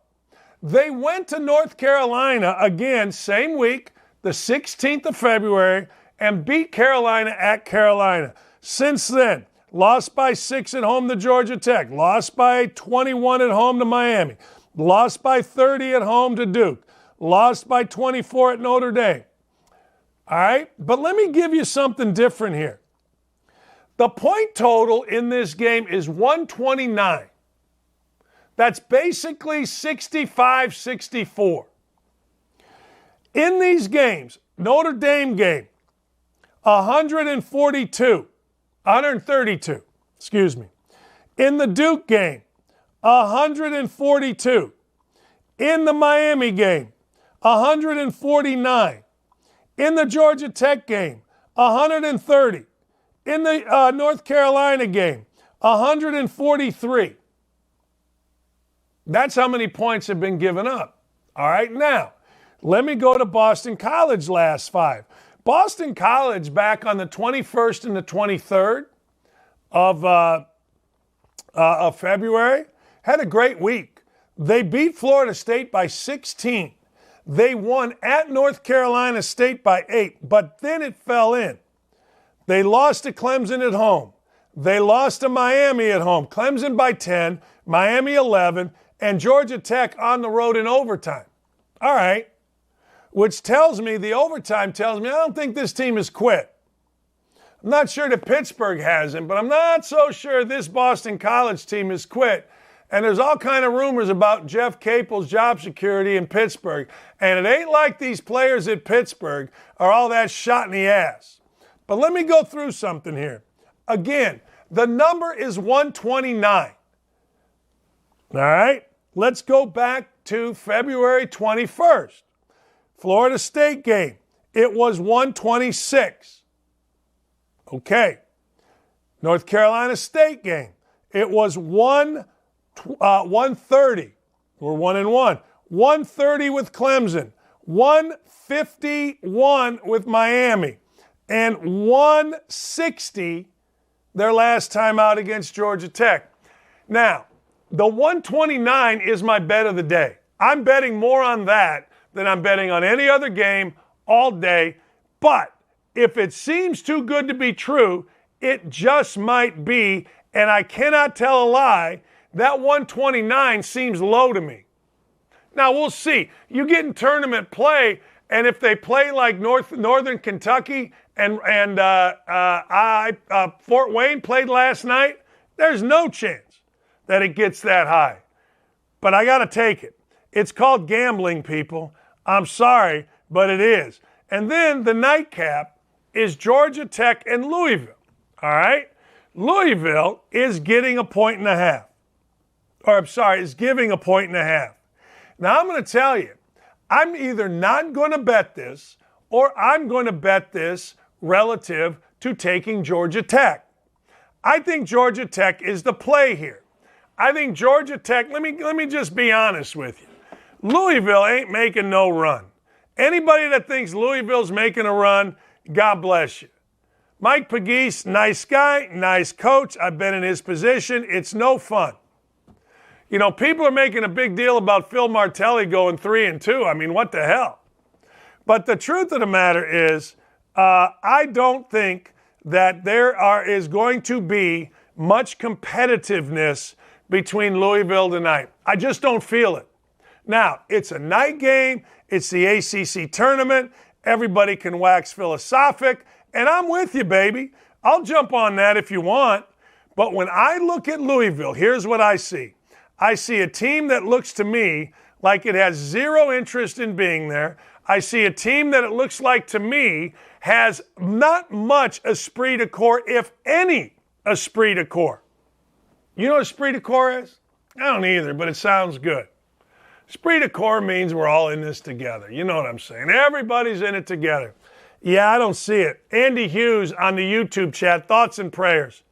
They went to North Carolina again, same week, the 16th of February, and beat Carolina at Carolina. Since then, lost by 6 at home to Georgia Tech, lost by 21 at home to Miami, lost by 30 at home to Duke, lost by 24 at Notre Dame. All right? But let me give you something different here. The point total in this game is 129. That's basically 65-64. In these games, Notre Dame game, 132. In the Duke game, 142. In the Miami game, 149. In the Georgia Tech game, 130. In the North Carolina game, 143. That's how many points have been given up. All right, now, let me go to Boston College last 5. Boston College back on the 21st and the 23rd of February had a great week. They beat Florida State by 16. They won at North Carolina State by 8, but then it fell in. They lost to Clemson at home. They lost to Miami at home. Clemson by 10, Miami 11, and Georgia Tech on the road in overtime. All right. Which tells me, the overtime tells me, I don't think this team has quit. I'm not sure that Pittsburgh hasn't, but I'm not so sure this Boston College team has quit. And there's all kind of rumors about Jeff Capel's job security in Pittsburgh. And it ain't like these players at Pittsburgh are all that shot in the ass. But let me go through something here. Again, the number is 129. All right? Let's go back to February 21st. Florida State game. It was 126. Okay. North Carolina State game. It was 130. We're 1-1. 130 with Clemson. 151 with Miami. And 160 their last time out against Georgia Tech. Now, the 129 is my bet of the day. I'm betting more on that than I'm betting on any other game all day. But if it seems too good to be true, it just might be, and I cannot tell a lie, that 129 seems low to me. Now, we'll see. You get in tournament play, and if they play like Northern Kentucky and Fort Wayne played last night, there's no chance. that it gets that high. But I got to take it. It's called gambling, people. I'm sorry, but it is. And then the nightcap is Georgia Tech and Louisville. All right? Louisville is getting a point and a half. Is giving a point and a half. Now, I'm going to tell you, I'm either not going to bet this or I'm going to bet this relative to taking Georgia Tech. I think Georgia Tech is the play here. I think Georgia Tech, let me just be honest with you. Louisville ain't making no run. Anybody that thinks Louisville's making a run, God bless you. Mike Pegues, nice guy, nice coach. I've been in his position. It's no fun. You know, people are making a big deal about Phil Martelli going 3-2. I mean, what the hell? But the truth of the matter is, I don't think that there is going to be much competitiveness between Louisville tonight. I just don't feel it. Now, it's a night game. It's the ACC tournament. Everybody can wax philosophic. And I'm with you, baby. I'll jump on that if you want. But when I look at Louisville, here's what I see. I see a team that looks to me like it has zero interest in being there. I see a team that it looks like to me has not much esprit de corps, if any esprit de corps. You know what esprit de corps is? I don't either, but it sounds good. Esprit de corps means we're all in this together. You know what I'm saying? Everybody's in it together. Yeah, I don't see it. Andy Hughes on the YouTube chat, thoughts and prayers.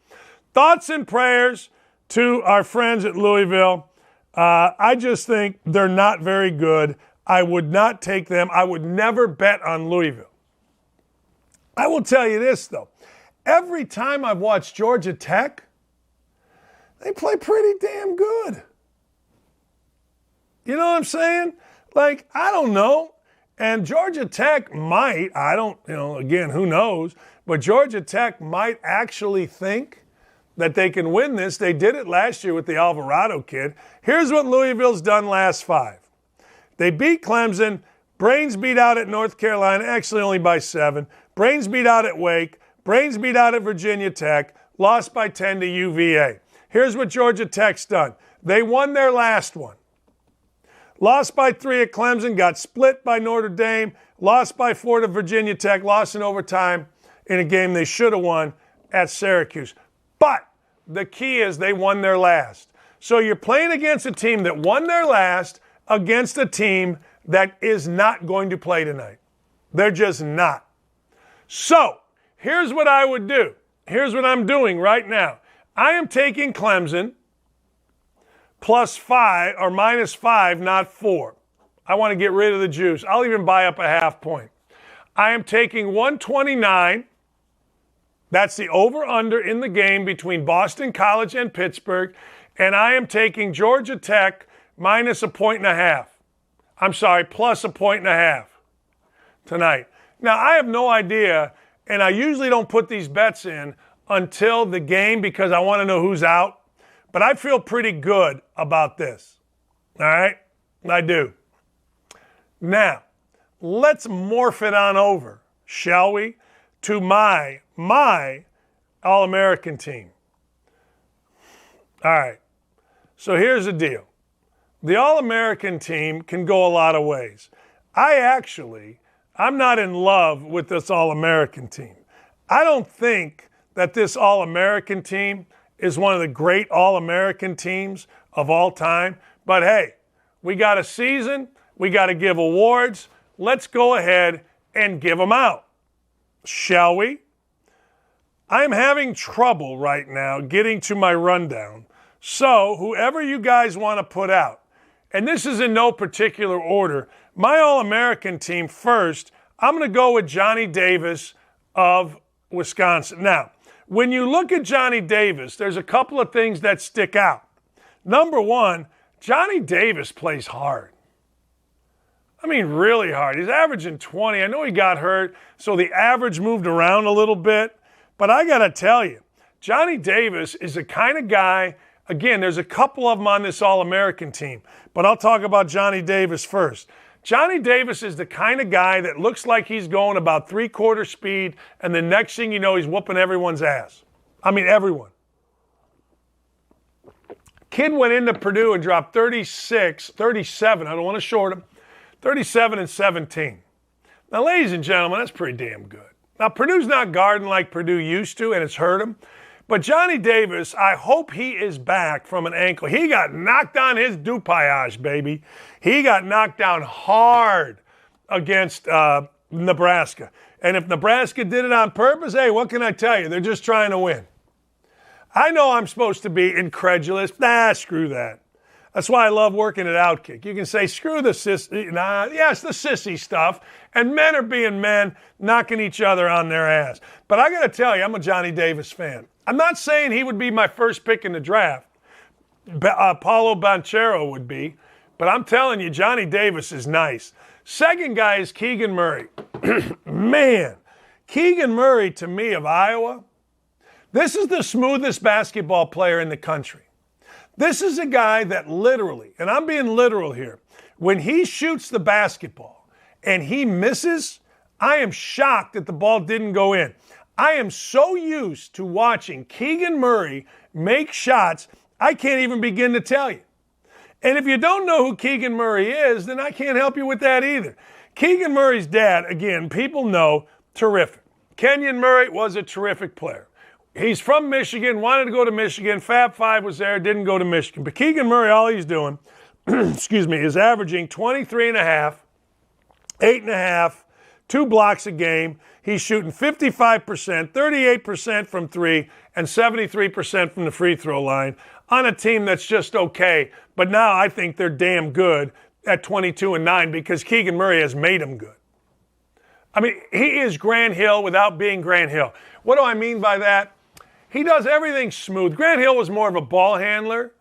Thoughts and prayers to our friends at Louisville. I just think they're not very good. I would not take them. I would never bet on Louisville. I will tell you this, though. Every time I've watched Georgia Tech, they play pretty damn good. You know what I'm saying? Like, I don't know. And Georgia Tech might, again, who knows, but Georgia Tech might actually think that they can win this. They did it last year with the Alvarado kid. Here's what Louisville's done last 5. They beat Clemson. Brains beat out at North Carolina, actually only by 7. Brains beat out at Wake. Brains beat out at Virginia Tech. Lost by 10 to UVA. Here's what Georgia Tech's done. They won their last one. Lost by 3 at Clemson, got split by Notre Dame, lost by 4 to Virginia Tech, lost in overtime in a game they should have won at Syracuse. But the key is they won their last. So you're playing against a team that won their last against a team that is not going to play tonight. They're just not. So here's what I would do. Here's what I'm doing right now. I am taking Clemson +5 or -5, not 4. I want to get rid of the juice. I'll even buy up a half point. I am taking 129. That's the over-under in the game between Boston College and Pittsburgh. And I am taking Georgia Tech -1.5 points. I'm sorry, +1.5 points tonight. Now, I have no idea, and I usually don't put these bets in until the game because I want to know who's out. But I feel pretty good about this. All right? I do. Now, let's morph it on over, shall we, to my All-American team. All right. So here's the deal. The All-American team can go a lot of ways. I'm not in love with this All-American team. I don't think that this All-American team is one of the great All-American teams of all time. But hey, we got a season. We got to give awards. Let's go ahead and give them out, shall we? I'm having trouble right now getting to my rundown. So whoever you guys want to put out, and this is in no particular order, my All-American team first, I'm going to go with Johnny Davis of Wisconsin. Now, when you look at Johnny Davis, there's a couple of things that stick out. Number one, Johnny Davis plays hard. I mean, really hard. He's averaging 20. I know he got hurt, so the average moved around a little bit. But I got to tell you, Johnny Davis is the kind of guy, again, there's a couple of them on this All-American team, but I'll talk about Johnny Davis first. Johnny Davis is the kind of guy that looks like he's going about 3/4 speed, and the next thing you know, he's whooping everyone's ass. I mean, everyone. Kid went into Purdue and dropped 37, I don't want to short him, 37 and 17. Now, ladies and gentlemen, that's pretty damn good. Now, Purdue's not guarding like Purdue used to, and it's hurt him. But Johnny Davis, I hope he is back from an ankle. He got knocked on his dupayage, baby. He got knocked down hard against Nebraska. And if Nebraska did it on purpose, hey, what can I tell you? They're just trying to win. I know I'm supposed to be incredulous. Nah, screw that. That's why I love working at Outkick. You can say, screw the sissy. Nah, yes, the sissy stuff. And men are being men, knocking each other on their ass. But I got to tell you, I'm a Johnny Davis fan. I'm not saying he would be my first pick in the draft. Paulo Banchero would be. But I'm telling you, Johnny Davis is nice. Second guy is Keegan Murray. Man, Keegan Murray, to me, of Iowa, this is the smoothest basketball player in the country. This is a guy that literally, and I'm being literal here, when he shoots the basketball and he misses, I am shocked that the ball didn't go in. I am so used to watching Keegan Murray make shots, I can't even begin to tell you. And if you don't know who Keegan Murray is, then I can't help you with that either. Keegan Murray's dad, again, people know, terrific. Kenyon Murray was a terrific player. He's from Michigan, wanted to go to Michigan. Fab Five was there, didn't go to Michigan. But Keegan Murray, all he's doing, is averaging 23 and a half, 8.5, 2 blocks a game. He's shooting 55%, 38% from three, and 73% from the free throw line on a team that's just okay. But now I think they're damn good at 22-9 because Keegan Murray has made them good. I mean, he is Grant Hill without being Grant Hill. What do I mean by that? He does everything smooth. Grant Hill was more of a ball handler,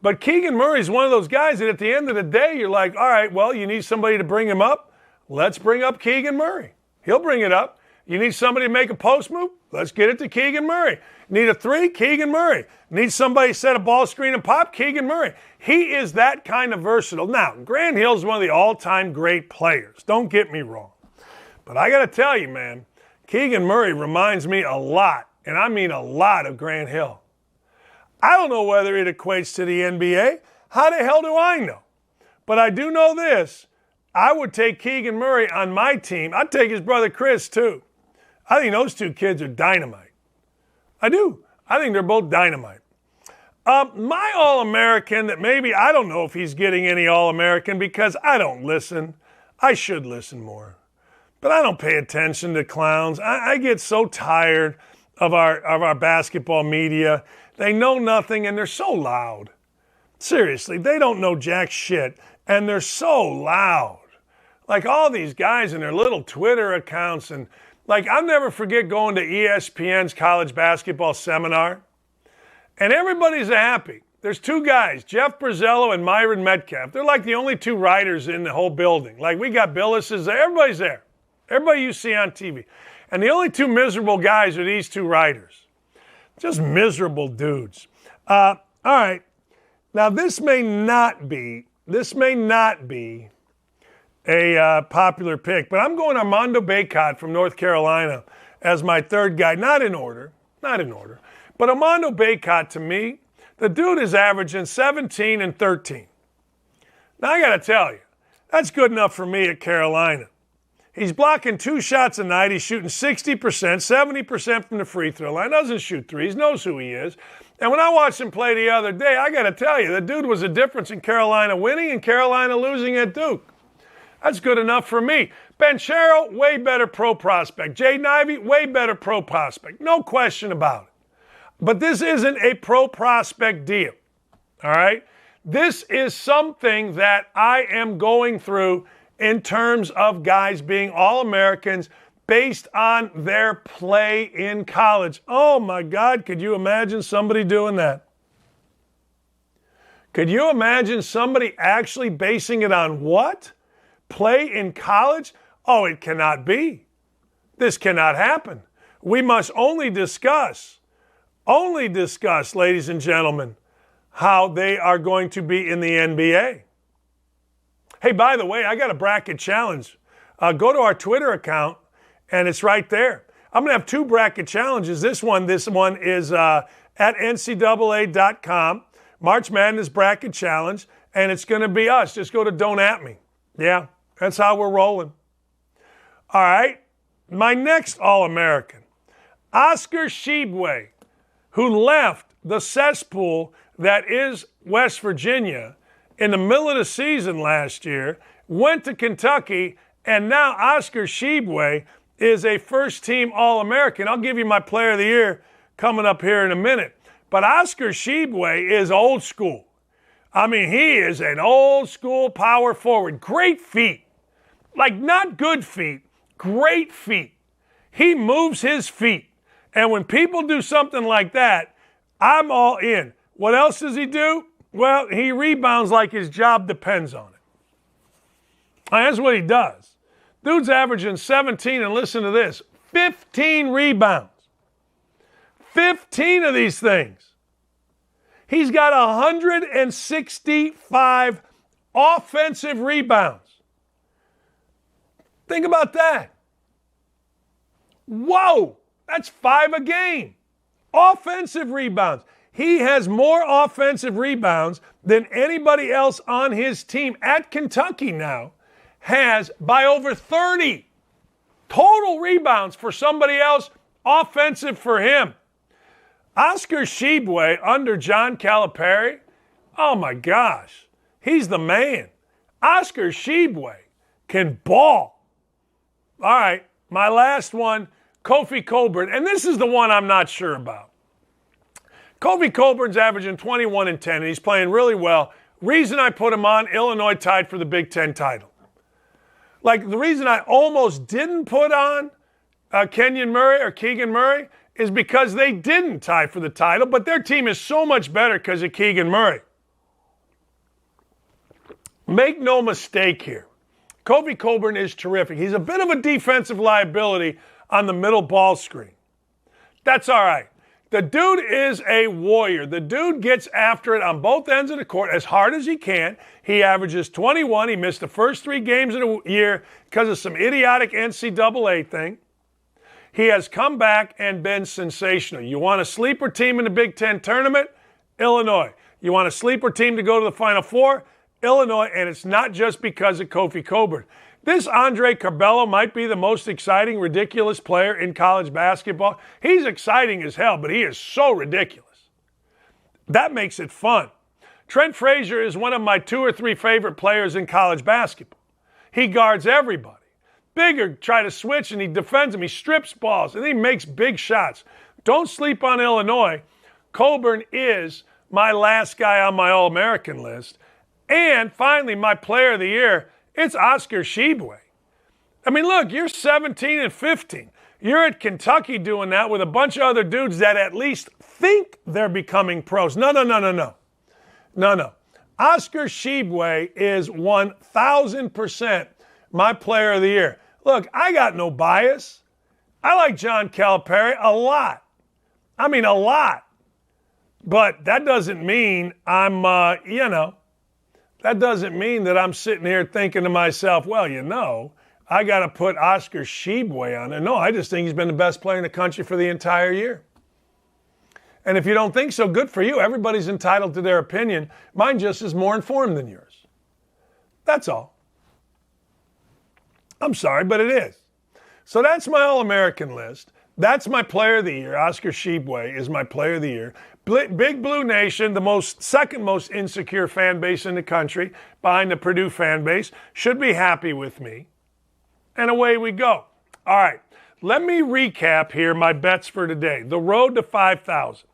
but Keegan Murray's one of those guys that at the end of the day, you're like, all right, well, you need somebody to bring him up. Let's bring up Keegan Murray. He'll bring it up. You need somebody to make a post move? Let's get it to Keegan Murray. Need a three? Keegan Murray. Need somebody to set a ball screen and pop? Keegan Murray. He is that kind of versatile. Now, Grant Hill's one of the all-time great players. Don't get me wrong. But I got to tell you, man, Keegan Murray reminds me a lot, and I mean a lot, of Grant Hill. I don't know whether it equates to the NBA. How the hell do I know? But I do know this. I would take Keegan Murray on my team. I'd take his brother Chris, too. I think those two kids are dynamite. I do. I think they're both dynamite. My All-American that maybe, I don't know if he's getting any All-American because I don't listen. I should listen more. But I don't pay attention to clowns. I get so tired of our basketball media. They know nothing and they're so loud. Seriously, they don't know jack shit and they're so loud. Like all these guys and their little Twitter accounts, and like I'll never forget going to ESPN's college basketball seminar, and everybody's happy. There's two guys, Jeff Brazello and Myron Metcalf. They're like the only two writers in the whole building. Like we got Billis's there, everybody's there. Everybody you see on TV. And the only two miserable guys are these two writers. Just miserable dudes. All right. Now this may not be a popular pick, but I'm going Armando Bacot from North Carolina as my third guy. Not in order. But Armando Bacot, to me, the dude is averaging 17 and 13. Now I got to tell you, that's good enough for me at Carolina. He's blocking 2 shots a night. He's shooting 60%, 70% from the free throw line. Doesn't shoot threes, knows who he is. And when I watched him play the other day, I got to tell you, the dude was a difference in Carolina winning and Carolina losing at Duke. That's good enough for me. Banchero, way better pro prospect. Jaden Ivey, way better pro prospect. No question about it. But this isn't a pro prospect deal, all right? This is something that I am going through in terms of guys being All-Americans based on their play in college. Oh, my God, could you imagine somebody doing that? Could you imagine somebody actually basing it on what? Play in college? Oh, it cannot be. This cannot happen. We must only discuss, ladies and gentlemen, how they are going to be in the NBA. Hey, by the way, I got a bracket challenge. Go to our Twitter account, and it's right there. I'm going to have 2 bracket challenges. This one is at ncaa.com. March Madness Bracket Challenge, and it's going to be us. Just go to Don't At Me. Yeah, that's how we're rolling. All right, my next All-American, Oscar Tshiebwe, who left the cesspool that is West Virginia in the middle of the season last year, went to Kentucky, and now Oscar Tshiebwe is a first-team All-American. I'll give you my Player of the Year coming up here in a minute. But Oscar Tshiebwe is old school. I mean, he is an old school power forward. Great feet. Like, not good feet, great feet. He moves his feet. And when people do something like that, I'm all in. What else does he do? Well, he rebounds like his job depends on it. That's what he does. Dude's averaging 17, and listen to this, 15 rebounds. 15 of these things. He's got 165 offensive rebounds. Think about that. Whoa, that's 5 a game. Offensive rebounds. He has more offensive rebounds than anybody else on his team at Kentucky now has by over 30. Total rebounds for somebody else, offensive for him. Oscar Tshiebwe under John Calipari, oh my gosh, he's the man. Oscar Tshiebwe can ball. All right, my last one, Kofi Cockburn, and this is the one I'm not sure about. Kofi Cockburn's averaging 21 and 10, and he's playing really well. Reason I put him on, Illinois tied for the Big Ten title. Like, the reason I almost didn't put on Keegan Murray is because they didn't tie for the title, but their team is so much better because of Keegan Murray. Make no mistake here. Kofi Cockburn is terrific. He's a bit of a defensive liability on the middle ball screen. That's all right. The dude is a warrior. The dude gets after it on both ends of the court as hard as he can. He averages 21. He missed the first 3 games of the year because of some idiotic NCAA thing. He has come back and been sensational. You want a sleeper team in the Big Ten tournament? Illinois. You want a sleeper team to go to the Final Four? Illinois, and it's not just because of Kofi Cockburn. This Andre Curbelo might be the most exciting, ridiculous player in college basketball. He's exciting as hell, but he is so ridiculous. That makes it fun. Trent Frazier is one of my 2 or 3 favorite players in college basketball. He guards everybody. Bigger, try to switch, and he defends them. He strips balls, and he makes big shots. Don't sleep on Illinois. Cockburn is my last guy on my All-American list. And finally, my Player of the Year, it's Oscar Tshiebwe. I mean, look, you're 17 and 15. You're at Kentucky doing that with a bunch of other dudes that at least think they're becoming pros. No. Oscar Tshiebwe is 1,000% my Player of the Year. Look, I got no bias. I like John Calipari a lot. I mean, a lot. But that doesn't mean I'm, that doesn't mean that I'm sitting here thinking to myself, well, I got to put Oscar Tshiebwe on there. No, I just think he's been the best player in the country for the entire year. And if you don't think so, good for you. Everybody's entitled to their opinion. Mine just is more informed than yours. That's all. I'm sorry, but it is. So that's my All-American list. That's my Player of the Year. Oscar Tshiebwe is my Player of the Year. Big Blue Nation, the second most insecure fan base in the country, behind the Purdue fan base, should be happy with me. And away we go. All right, let me recap here my bets for today. The road to 5,000.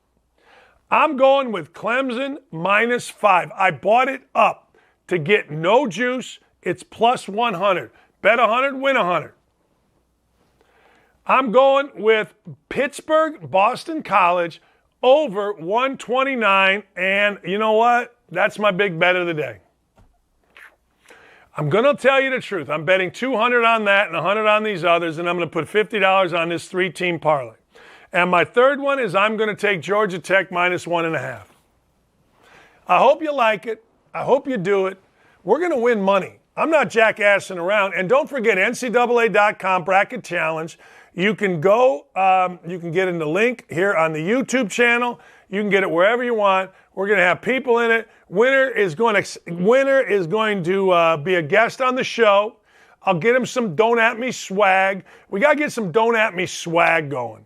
I'm going with Clemson -5. I bought it up to get no juice. It's plus 100. Bet 100, win 100. I'm going with Pittsburgh, Boston College, over 129, and you know what? That's my big bet of the day. I'm going to tell you the truth. I'm betting 200 on that and 100 on these others, and I'm going to put $50 on this 3-team parlay. And my third one is I'm going to take Georgia Tech -1.5. I hope you like it. I hope you do it. We're going to win money. I'm not jackassing around. And don't forget, NCAA.com bracket challenge. You can go, you can get in the link here on the YouTube channel. You can get it wherever you want. We're going to have people in it. Winner is going to be a guest on the show. I'll get him some Don't At Me swag. We got to get some Don't At Me swag going.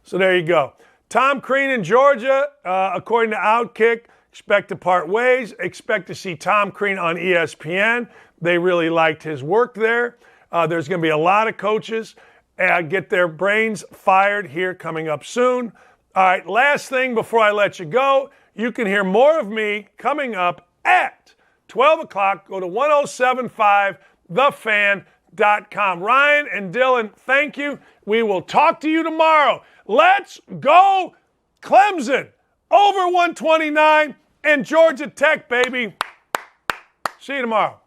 So there you go. Tom Crean in Georgia, according to Outkick, expect to part ways. Expect to see Tom Crean on ESPN. They really liked his work there. There's going to be a lot of coaches get their brains fired here coming up soon. All right, last thing before I let you go, you can hear more of me coming up at 12 o'clock. Go to 1075thefan.com. Ryan and Dylan, thank you. We will talk to you tomorrow. Let's go Clemson over 129 and Georgia Tech, baby. See you tomorrow.